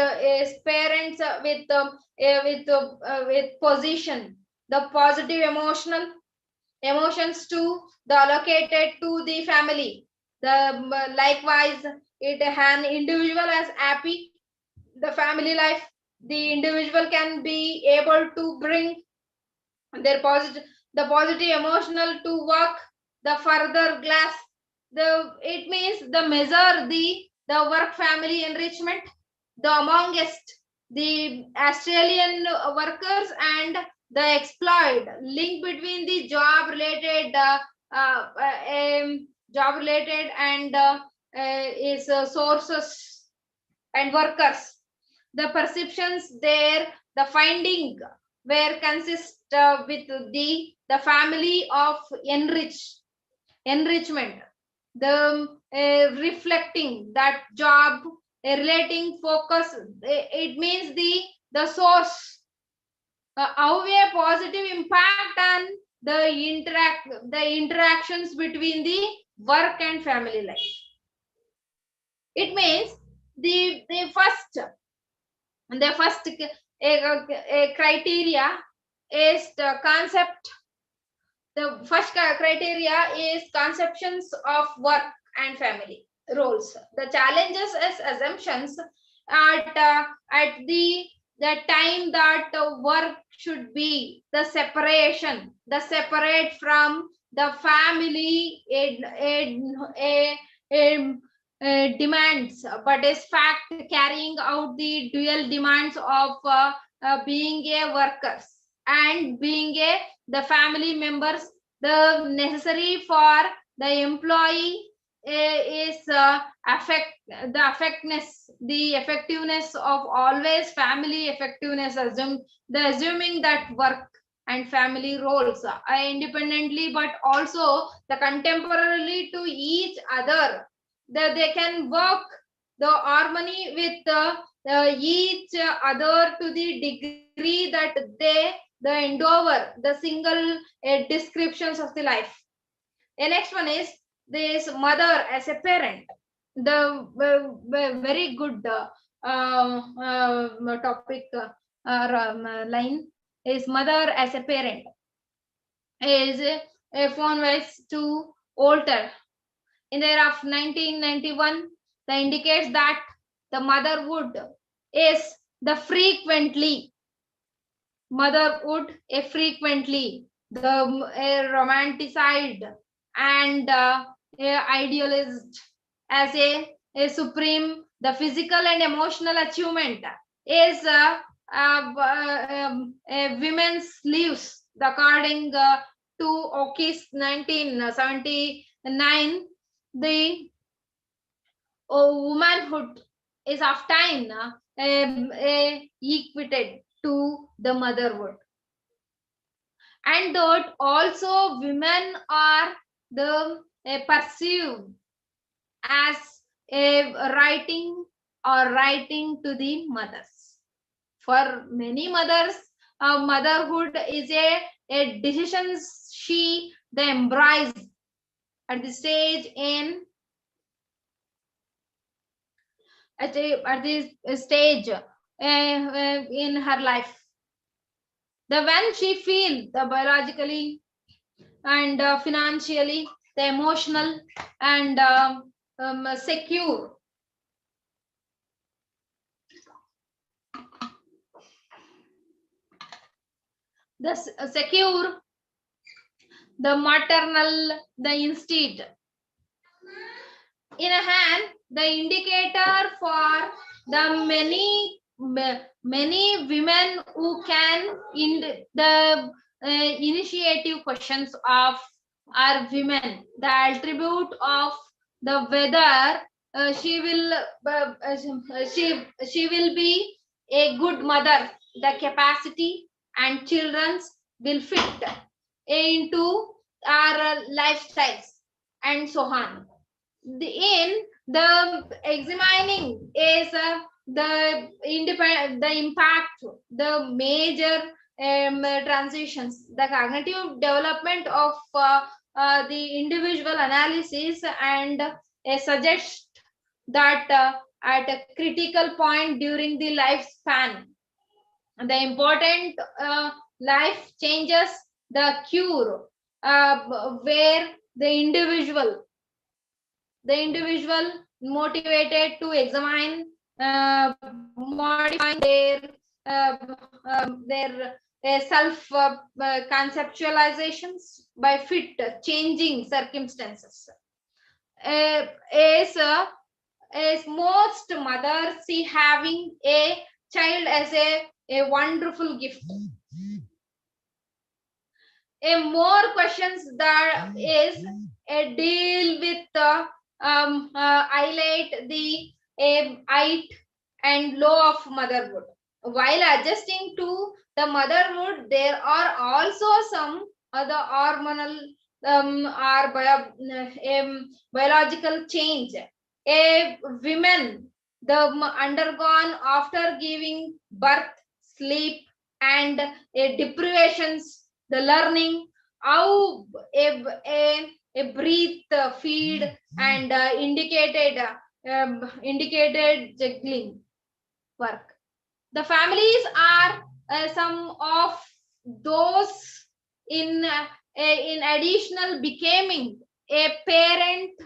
parents with position the positive emotions to the allocated to the family. The likewise it an individual as happy the family life, the individual can be able to bring their the positive emotional to work the further glass. It means the measure the work family enrichment the amongst the Australian workers and the exploit link between the job related and is sources and workers. The perceptions there, the finding were consist with the family of enrichment, the reflecting that job relating focus. It means the source how a positive impact on the interactions between the work and family life. It means the first criteria is the concept. The first criteria is conceptions of work and family roles. The challenges as assumptions at the time that work should be the separate from the family demands, but is fact carrying out the dual demands of being a workers and being the family members. The necessary for the employee is the effectiveness of always family effectiveness, assuming that work and family roles are independently but also the contemporarily to each other. They can work the harmony with each other to the degree that the endeavor the single descriptions of the life. The next one is this mother as a parent. the very good topic line is mother as a parent is a phone ways to alter. In the year of 1991, that indicates that the motherhood is the frequently motherhood a frequently the romanticized and idealized as a supreme the physical and emotional achievement is a women's lives according to Okis 1979 the womanhood is often equated to the motherhood, and that also women are the perceived as a writing to the mothers. For many mothers, motherhood is a decision she the embrace at the stage at this stage in her life. The when she feel the biologically and financially, the emotional and secure. The secure, the maternal, the instinct. In a hand, the indicator for the many women who can in the initiative questions of are women. The attribute of the whether she will be a good mother, the capacity and children's will fit into our lifestyles and so on. In the examining is the impact, the major transitions, the cognitive development of the individual analysis and suggest that at a critical point during the lifespan, the important life changes, the cure where the individual motivated to examine modifying their self conceptualizations by fit changing circumstances. As most mothers see having a child as a wonderful gift. A more questions that is a deal with highlight the height and low of motherhood. While adjusting to the motherhood, there are also some other hormonal or biological change. A women the undergone after giving birth, sleep, and deprivations, the learning how a breathe, feed, and indicated juggling work. The families are some of those in additional becoming a parent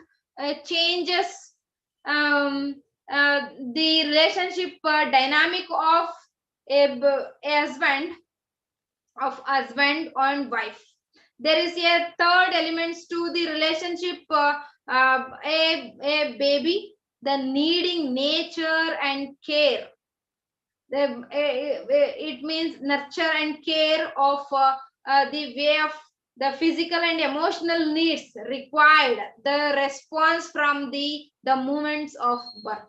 changes the relationship dynamic of a husband and wife. There is a third elements to the relationship, a baby, the needing nature and care. It means nurture and care of the way of the physical and emotional needs required, the response from the moments of birth.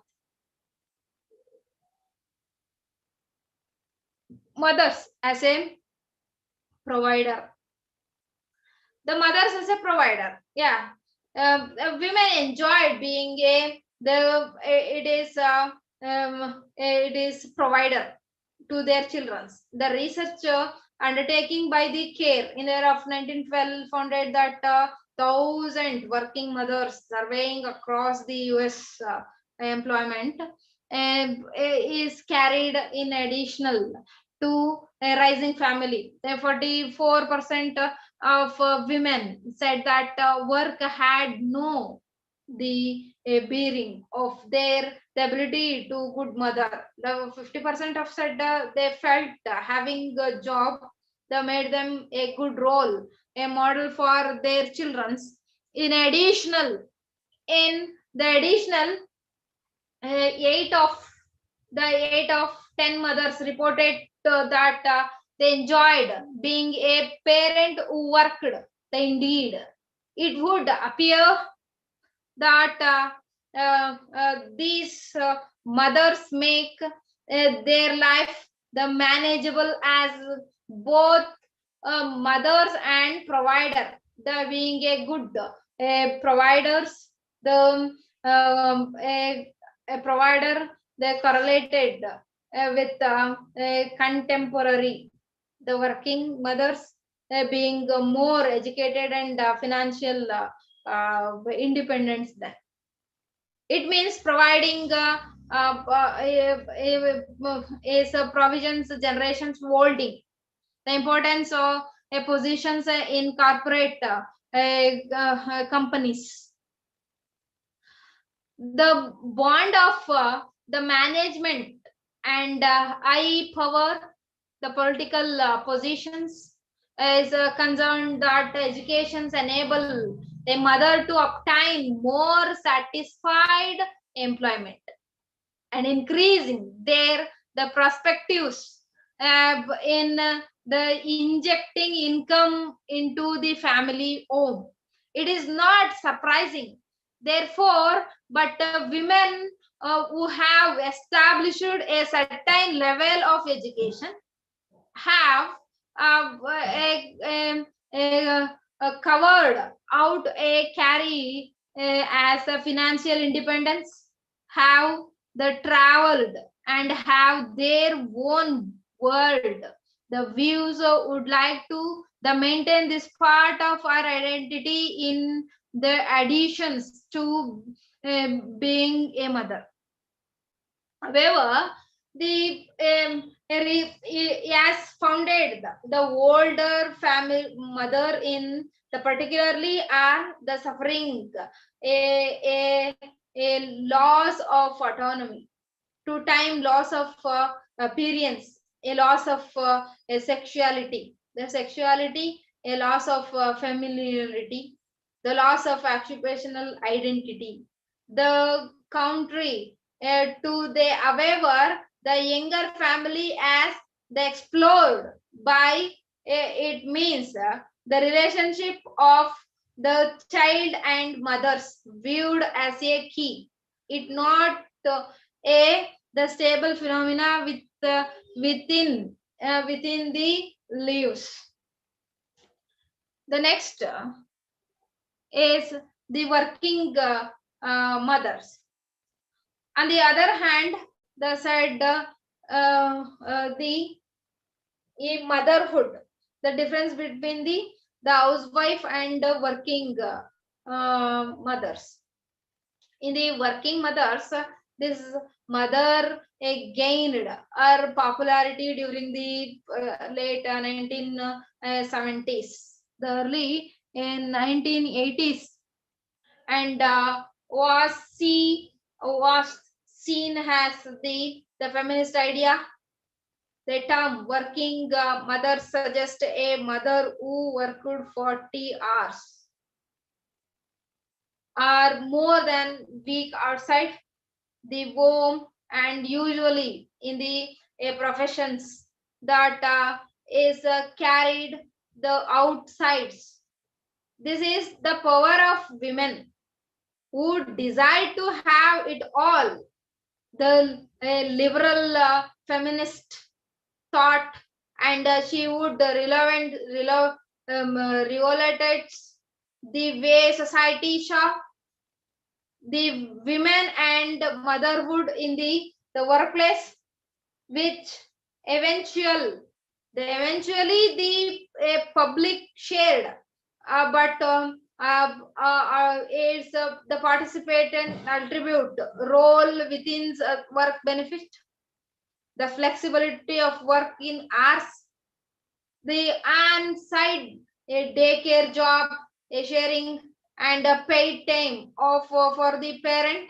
Mothers as a provider. The mothers as a provider, yeah. Women enjoyed being it is provider to their children. The research undertaking by the CARE in the year of 1912 founded that 1,000 working mothers surveying across the US employment is carried in additional to a rising family. 44% of women said that work had no the bearing of the ability to good mother. The 50% of said they felt having a job that made them a good role, a model for their children's. In additional, in the additional, 8 of 10 mothers reported that they enjoyed being a parent who worked. Indeed, it would appear that these mothers make their life the manageable as both mothers and provider. The being a good providers, the a provider, they correlated with contemporary, the working mothers being more educated and financial independence. Then it means providing is provisions generations holding the importance of positions in corporate companies. The bond of the management and high power, the political positions, is concerned that educations enable a mother to obtain more satisfied employment and increasing the perspectives in the injecting income into the family home. It is not surprising, therefore, but women who have established a certain level of education have covered out a carry as a financial independence, have the traveled and have their own world. The views would like to maintain this part of our identity in the additions to being a mother. However, the has founded the older family mother in the particularly are the suffering a loss of autonomy, 2-time loss of appearance, a loss of a sexuality, a loss of familiarity, the loss of occupational identity, the country to the however the younger family as the explored by it means the relationship of the child and mothers viewed as a key, it not the stable phenomena with within the lives. The next is the working mothers. On the other hand, the said the motherhood, the difference between the housewife and the working mothers. In the working mothers, this mother gained her popularity during the late 1970s, the early in 1980s, and was seen as the feminist idea. The term working mother suggests a mother who worked 40 hours or more than week outside the home and usually in the professions that is carried the outsides. This is the power of women who decide to have it all. The liberal feminist thought, and she would revolute the way society saw the women and motherhood in the workplace, which eventually the public shared, but is the participant attribute role within work benefit, the flexibility of work in hours, the on-site a daycare job, a sharing and a paid time of for the parent.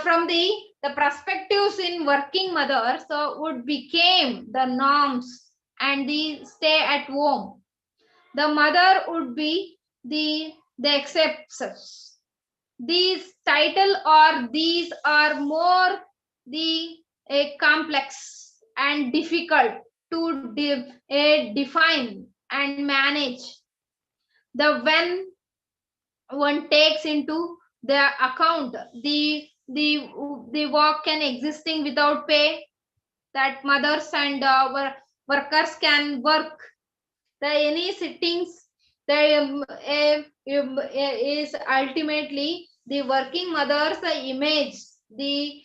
From the perspectives in working mothers would became the norms and the stay at home. The mother would be the exceptions. These are more the complex and difficult to define and manage. When one takes into the account the work can existing without pay, that mothers and workers can work the any sittings, is ultimately the working mothers image the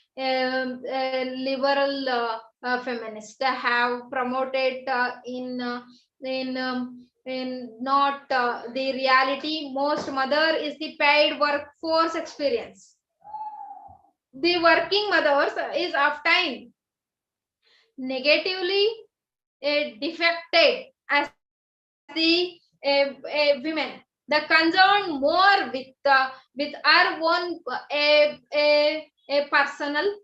liberal feminists have promoted in not the reality. Most mother is the paid workforce experience. The working mothers is often negatively defected as the women. The concern more with our own a personal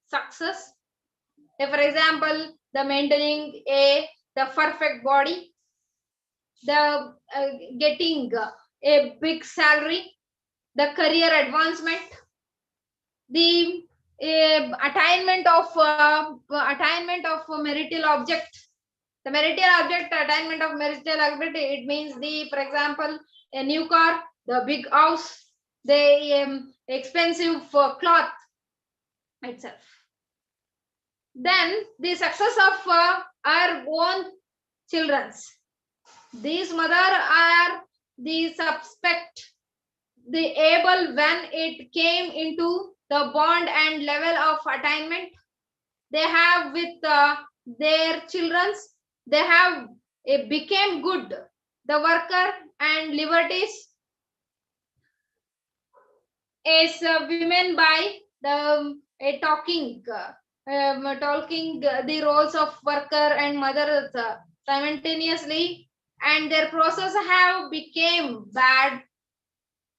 success. For example, the maintaining the perfect body, the getting a big salary, the career advancement, the attainment of marital object. The marital object, attainment of marital object, it means the, for example, a new car, the big house, the expensive cloth itself. Then the success of our own children's. These mother are the suspect, the able when it came into the bond and level of attainment they have with their children's. They have became good, the worker and liberties is women by the talking the roles of worker and mother simultaneously, and their process have became bad.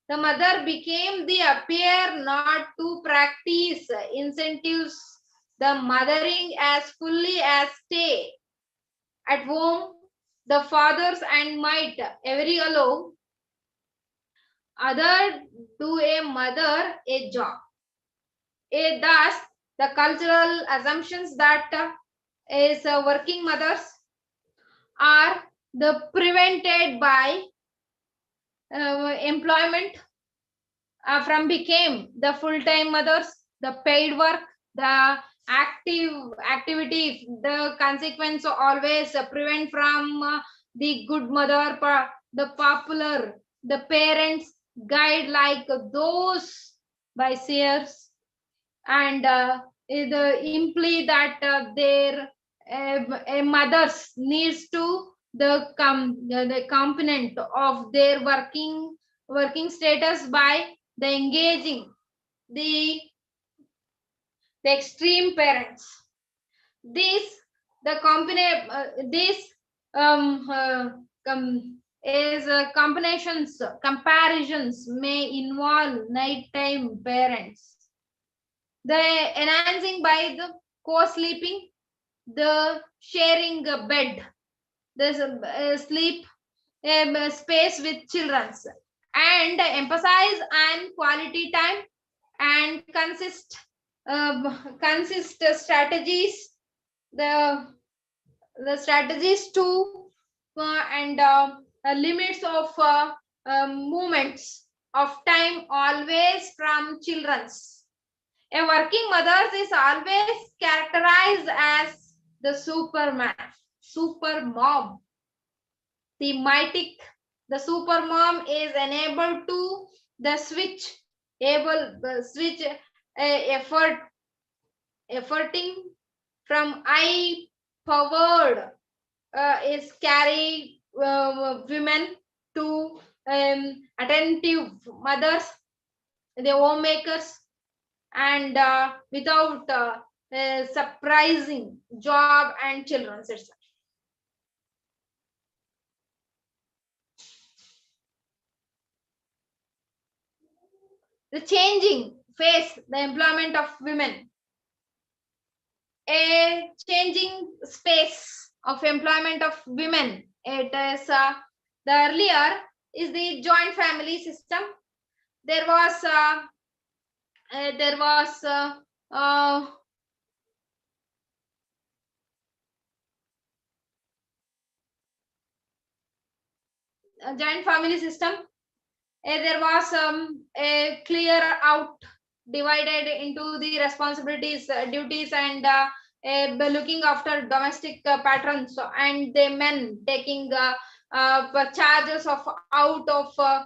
The mother became the appear not to practice incentives the mothering as fully as stay at home. The fathers and might every allow other do a mother a job. Thus, the cultural assumptions that is working mothers are the prevented by employment from became the full-time mothers, the paid work, the activity, the consequence always prevent from the good mother, the popular, the parents guide like those by seers, and the imply that their mothers needs to the component of their working status by the engaging the extreme parents. This the component this is comparisons may involve nighttime parents, the enhancing by the co-sleeping, the sharing a bed, the sleep space with children, and emphasize on quality time and consist strategies, the strategies to and limits of movements of time always from children's. A working mother is always characterized as the superman, super mom. The mythic, the super mom is enabled to the switch, efforting from high powered is carry women to attentive mothers, the homemakers, and without surprising job and children itself. The changing face the employment of women. A changing space of employment of women. It is the earlier is the joint family system. There was a joint family system. There was a clear out divided into the responsibilities, duties, and looking after domestic patrons, and the men taking charges of out of a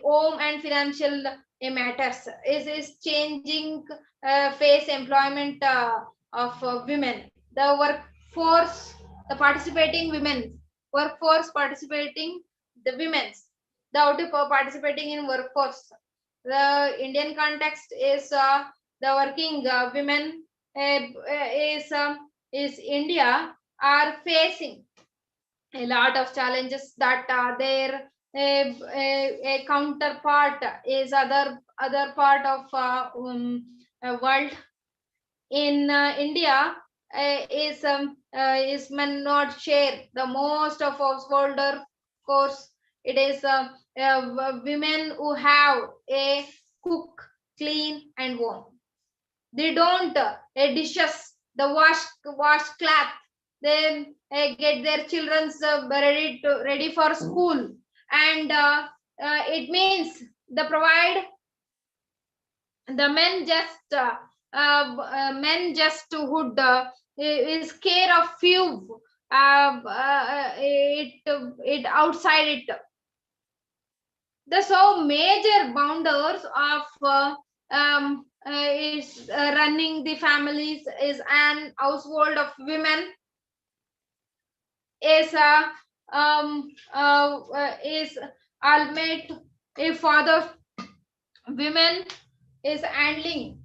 home and financial matters. Is changing face employment of women. The workforce, the participating women, workforce participating the women's, the out participating in workforce. The Indian context is the working women is India are facing a lot of challenges that are there. A counterpart is other part of world. In India is men not share the most of householder course. It is women who have a cook, clean, and warm. They don't dishes, the wash cloth. They get their children's ready for school, and it means the provide the men just would is care of few it outside it. The so major boundaries of is running the families is an household of women is is ultimate a father women is handling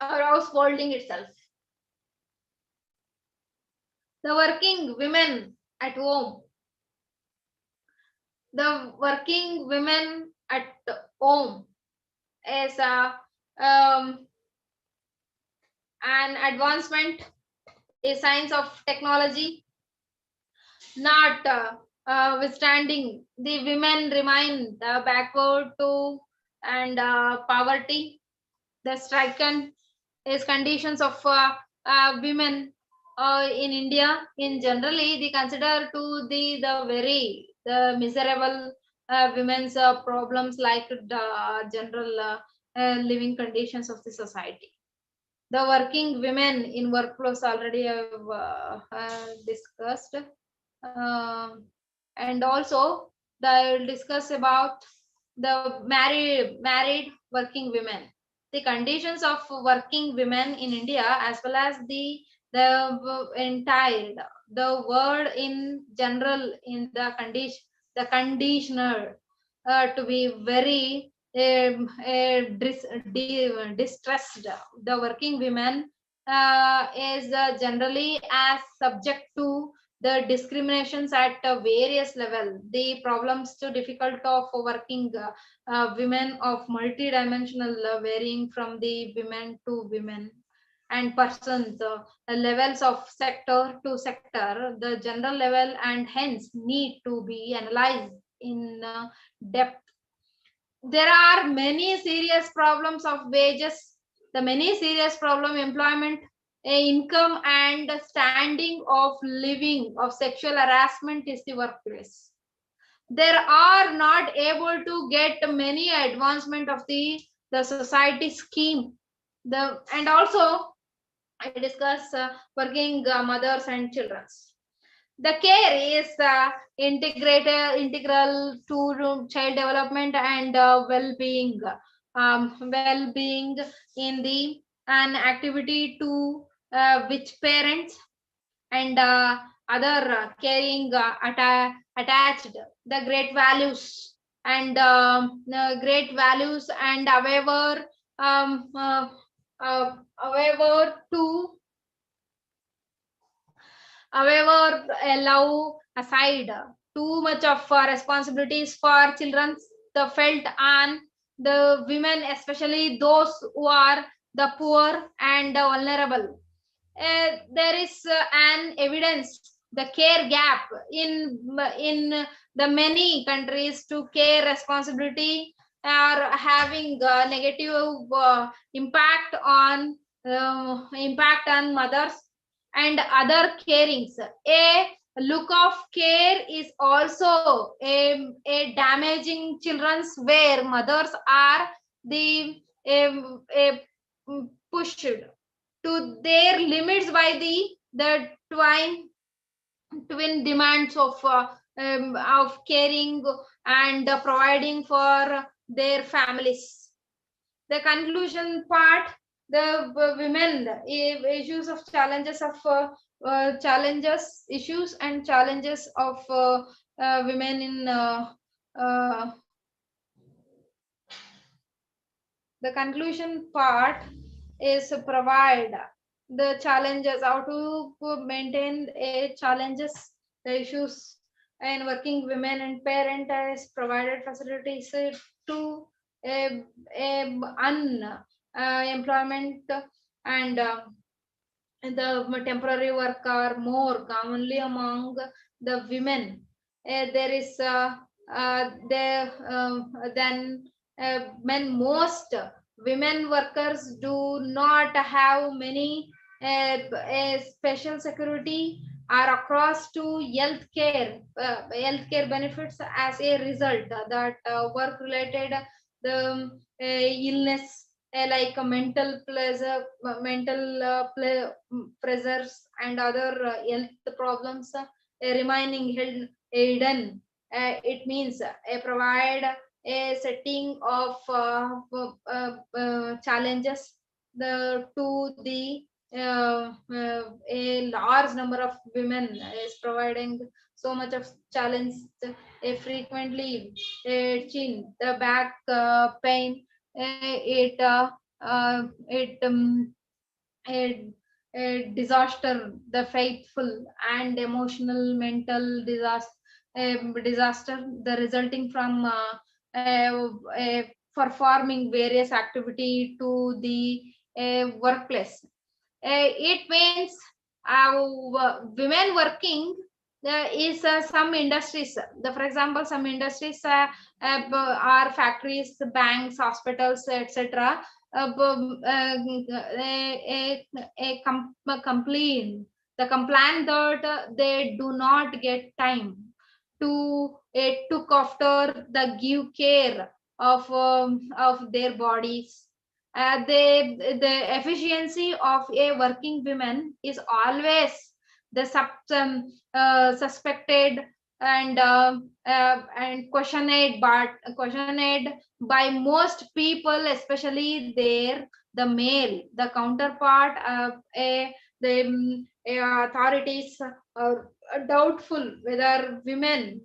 or householding itself. The working women at home. The working women at home is an advancement, a science of technology, not withstanding. The women remain backward to and poverty. The stricken is conditions of women in India in generally they consider to the very the miserable women's problems like the general living conditions of the society. The working women in workflows already have discussed, and also they'll discuss about the married working women, the conditions of working women in India as well as the entire the world in general in the conditioner to be very distressed. The working women is generally as subject to the discriminations at various level, the problems too difficult of working women of multidimensional varying from the women to women and persons levels of sector to sector, the general level, and hence need to be analyzed in depth. There are many serious problems of wages, the many serious problem employment, income, and standing of living of sexual harassment is the workplace. There are not able to get many advancement of the society scheme. And also I discuss working mothers and children. The care is integral to child development and well-being. Well-being in the an activity to which parents and other caring attached the great values and great values and however to however allow aside too much of responsibilities for children the felt on the women, especially those who are the poor and vulnerable. There is an evidence the care gap in the many countries to care responsibility are having negative impact on mothers and other carings. A look of care is also a damaging children's where mothers are the pushed to their limits by the twin demands of caring and providing for their families. The conclusion part, the women issues of challenges of challenges issues and challenges of women in the conclusion part is provide the challenges, how to maintain a challenges, the issues and working women and parent has provided facilities to unemployment and the temporary work are more commonly among the women. There is then when most women workers do not have many special security are across to healthcare benefits as a result that work related the illness like mental pleasure, pressures and other health problems remaining hidden. It means provide a setting of challenges to the a large number of women is providing so much of challenge. Frequently chin the back pain, a disaster, the faithful and emotional mental disaster, the resulting from performing various activity to the workplace. It means women working is some industries. For example, some industries are factories, banks, hospitals, etc. A complaint, the complaint that they do not get time to took after the give care of their bodies. The efficiency of a working woman is always the suspected and questioned by most people, especially the male, the counterpart of authorities are doubtful whether women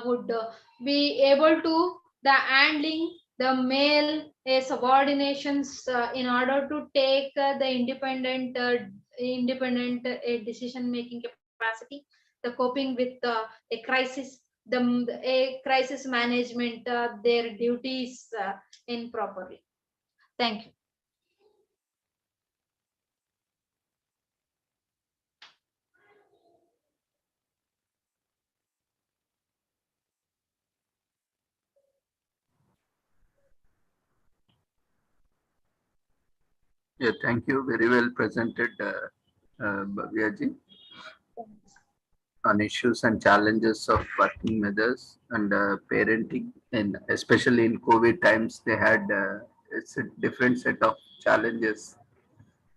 would be able to the handling the male subordinations in order to take the independent decision making capacity, the coping with a crisis, a crisis management their duties improperly. Thank you. Yeah, thank you. Very well presented, Bhavya ji, on issues and challenges of working mothers and parenting, and especially in COVID times, they had it's a different set of challenges,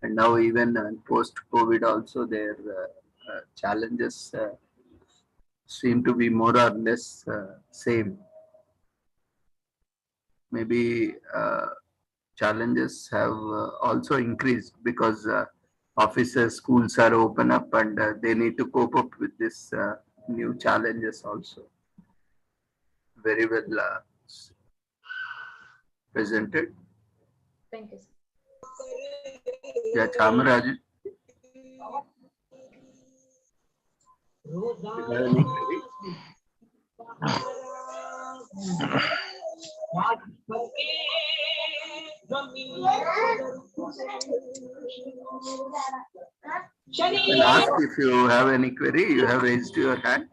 and now even post COVID also their challenges seem to be more or less same. Maybe challenges have also increased because offices, schools are open up, and they need to cope up with this new challenges also. Very well presented. Thank you, sir. Yeah, Chamaraj, you have any query? You can ask if you have any query. You have raised your hand.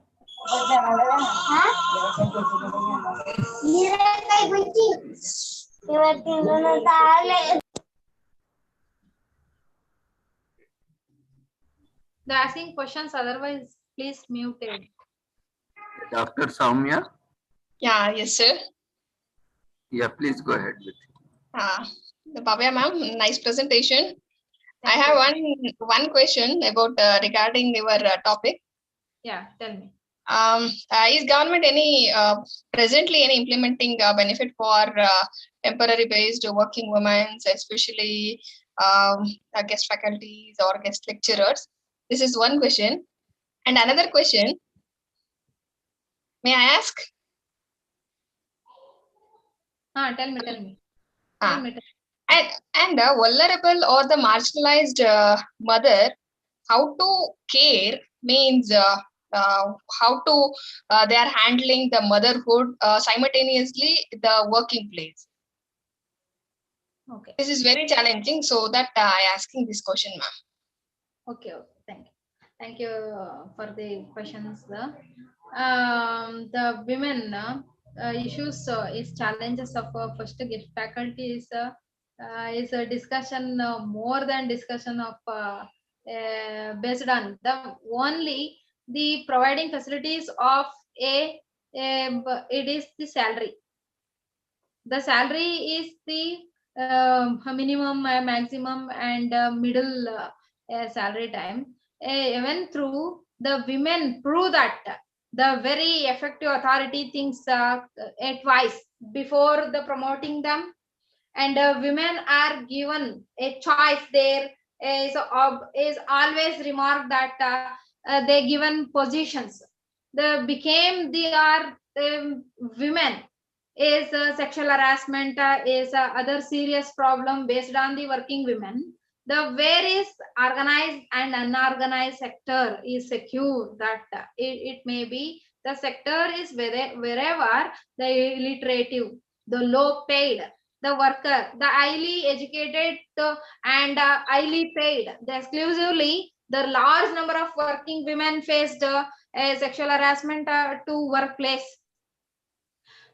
They're asking questions, otherwise, please mute it. Dr. Soumya, Yeah, yes, sir. yeah, please go ahead with Bhavya ma'am, nice presentation. I Thank have you. one question about regarding your topic. Yeah, tell me. Is government presently any implementing benefit for temporary based working women, especially guest faculties or guest lecturers? This is one question. And another question, may I ask? Tell me, tell me. Ah. Tell me. And vulnerable or the marginalized mother, how to care means how to they are handling the motherhood simultaneously the working place. Okay. This is very challenging, so that I asking this question, ma'am. Okay, thank you. Thank you for the questions. The women issues is challenges of first gift faculty is a discussion more than discussion of based on the only the providing facilities of it is the salary. The salary is the minimum, maximum, and middle salary time. Even through the women prove that the very effective authority thinks twice before the promoting them, and women are given a choice. There is always remarked that they given positions. They became they are women is sexual harassment is other serious problem based on the working women. The various organized and unorganized sector is secure that it may be the sector is wherever the illiterative, the low paid, the worker, the highly educated and highly paid, the exclusively the large number of working women faced sexual harassment to workplace.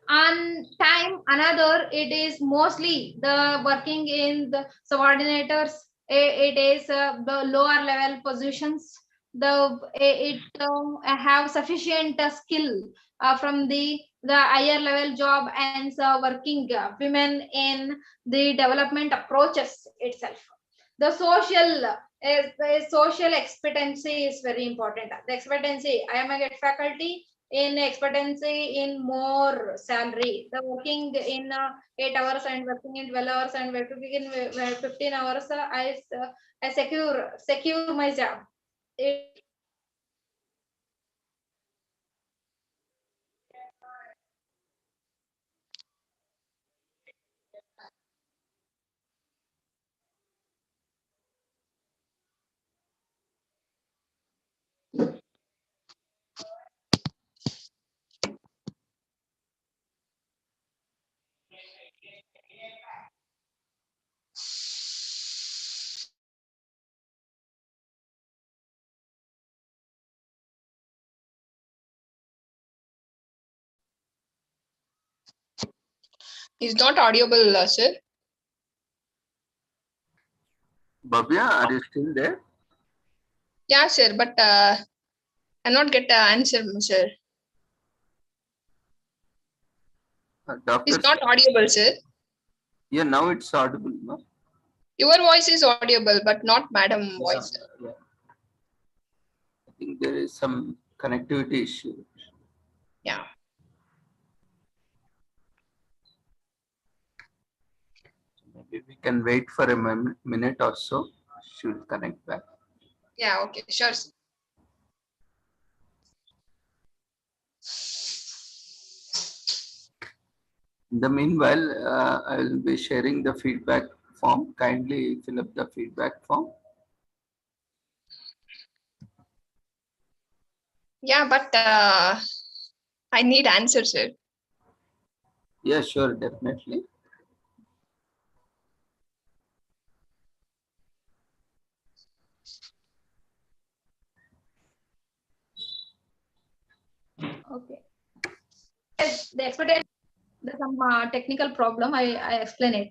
On time another, it is mostly the working in the subordinators. It is the lower level positions. It have sufficient skill from the higher level job and working women in the development approaches itself. The social expectancy is very important. The expectancy, I am a get faculty in expectancy in more salary. The working in 8 hours and working in 12 hours and working in 15 hours, I secure my job. It Is not audible, sir. Bhavya, are you still there? Yeah, sir, but I not get the answer, sir. Doctor, It's not audible, sir. yeah, now it's audible, no? Your voice is audible, but not madam voice. Yeah. I think there is some connectivity issue. Yeah. Maybe we can wait for a minute or so. should connect back. Yeah, okay, sure. Sir. In the meanwhile, I will be sharing the feedback form. Kindly fill up the feedback form. Yeah, but I need answers, sir. Yeah, sure, definitely. Okay. Yes, the expectation, there's some technical problem. I explain it.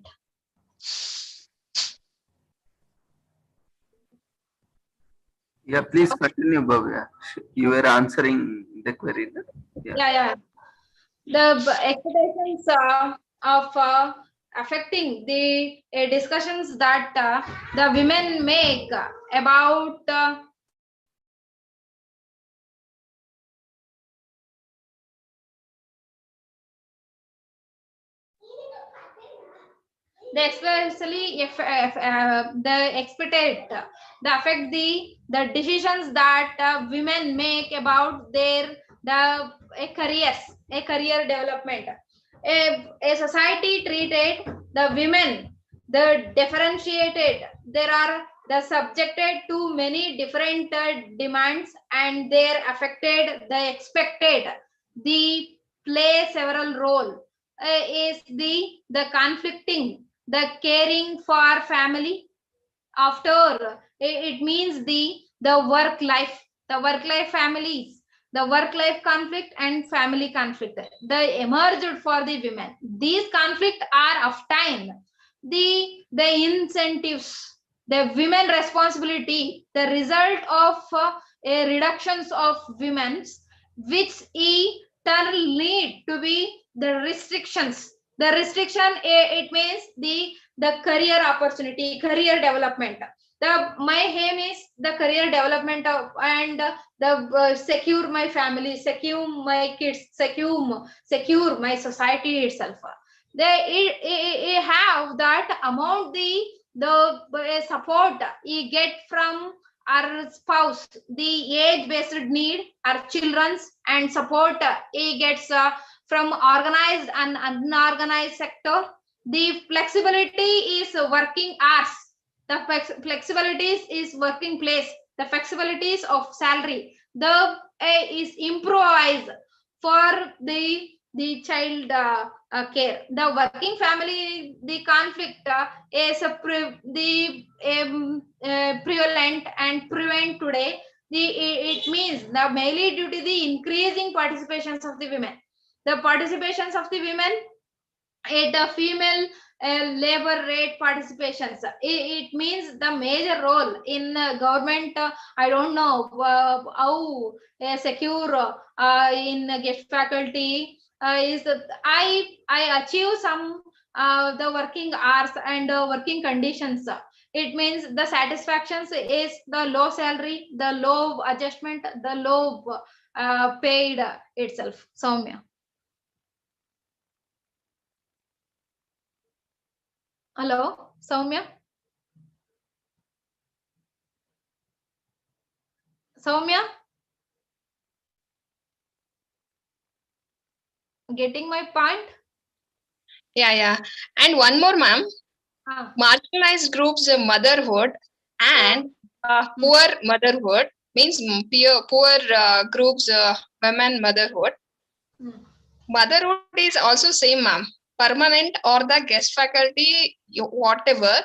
Yeah, please continue, Bhavya. You were answering the query. Yeah. The expectations of affecting the discussions that the women make about the especially if the expected the affect the decisions that women make about their a career development. A society treated the women the differentiated, there are the subjected to many different demands, and they're affected the expected the play several role is the conflicting the caring for family after it means the work life families, the work life conflict and family conflict they emerged for the women. These conflicts are of time the incentives, the women responsibility, the result of a reductions of women's, which turn need to be the restrictions. The restriction it means the career opportunity, career development. My aim is the career development of, and the secure my family, secure my kids, secure my society itself. They have that amount the support you get from our spouse, the age based need, our children's, and support he gets from organized and unorganized sector. The flexibility is working hours, the flexibilities is working place, the flexibilities of salary, the is improvised for the child care. The working family, the conflict is prevalent and prevent today. It means the mainly due to the increasing participations of the women. The participations of the women at the female labor rate participations. It means the major role in government. I don't know how secure in guest faculty is that I achieve some the working hours and working conditions. It means the satisfactions is the low salary, the low adjustment, the low paid itself. Soumya. Hello, Soumya. Soumya, getting my point? Yeah. And one more, ma'am. Marginalized groups motherhood and poor motherhood means poor groups women motherhood. Motherhood is also same, ma'am. Permanent or the guest faculty, whatever.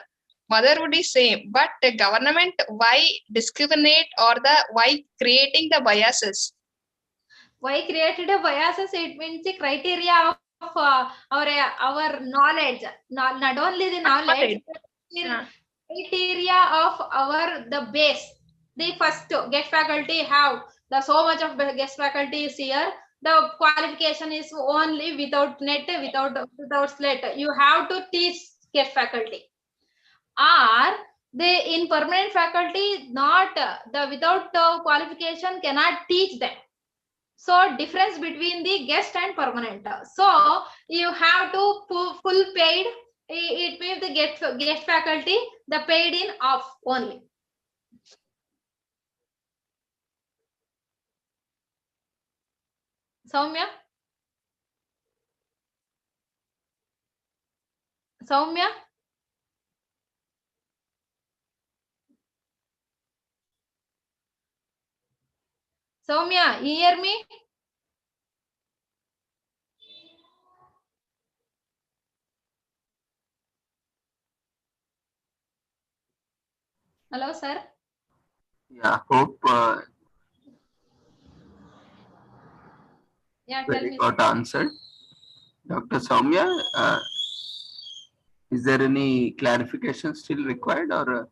Motherhood is same, but the government why discriminate or why creating the biases? Why created a biases? It means the criteria of our knowledge, not only the knowledge, but criteria of our the base. The first guest faculty have the so much of guest faculty is here. The qualification is only without net, without slate. You have to teach guest faculty. Or they in permanent faculty, not the without qualification cannot teach them. So difference between the guest and permanent. So you have to full paid. It means the guest faculty the paid in off only. Soumya? Soumya? Soumya, you hear me? Hello, sir. Yeah, hope Yeah, tell query me. got answered. Dr. Soumya, is there any clarification still required or?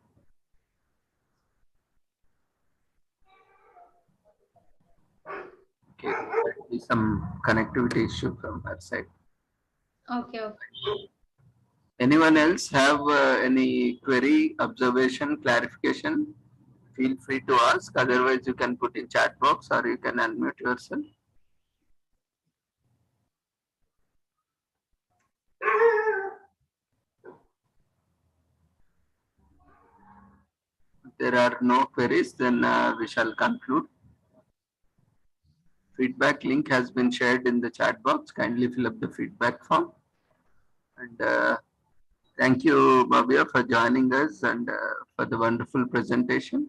Okay, there will be some connectivity issue from our side. Okay, okay. Anyone else have any query, observation, clarification? Feel free to ask. Otherwise, you can put in chat box or you can unmute yourself. If there are no queries, then we shall conclude. Feedback link has been shared in the chat box. Kindly fill up the feedback form. And thank you, Bhavya, for joining us and for the wonderful presentation.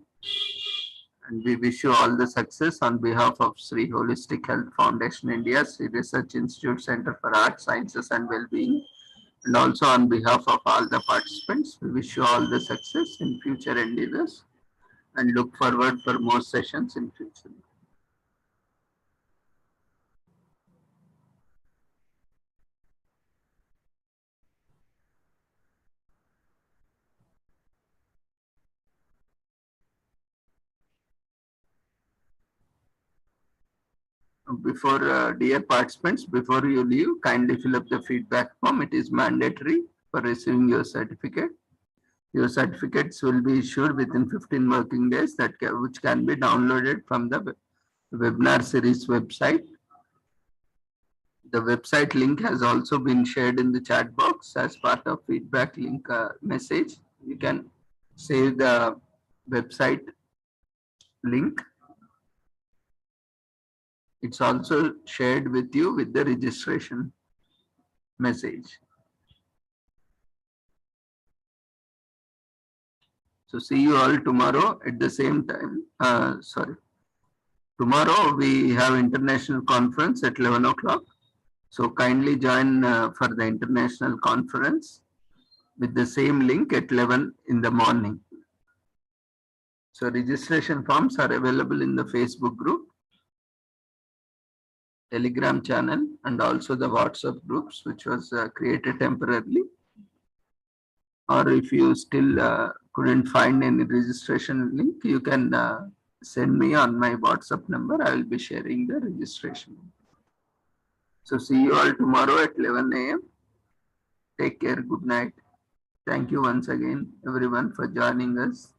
And we wish you all the success on behalf of Sri Holistic Health Foundation India, Sri Research Institute Center for Arts, Sciences and Wellbeing. And also on behalf of all the participants, we wish you all the success in future endeavors and look forward for more sessions in future. Before, dear participants, before you leave, kindly fill up the feedback form. It is mandatory for receiving your certificate. Your certificates will be issued within 15 working days, which can be downloaded from the webinar series website. The website link has also been shared in the chat box as part of feedback link message. You can save the website link. It's also shared with you with the registration message. So see you all tomorrow at the same time. Tomorrow we have international conference at 11 o'clock. So kindly join for the international conference with the same link at 11 in the morning. So registration forms are available in the Facebook group, Telegram channel, and also the WhatsApp groups, which was created temporarily. Or if you still couldn't find any registration link, you can send me on my WhatsApp number. I will be sharing the registration. So see you all tomorrow at 11 a.m. Take care. Good night. Thank you once again, everyone, for joining us.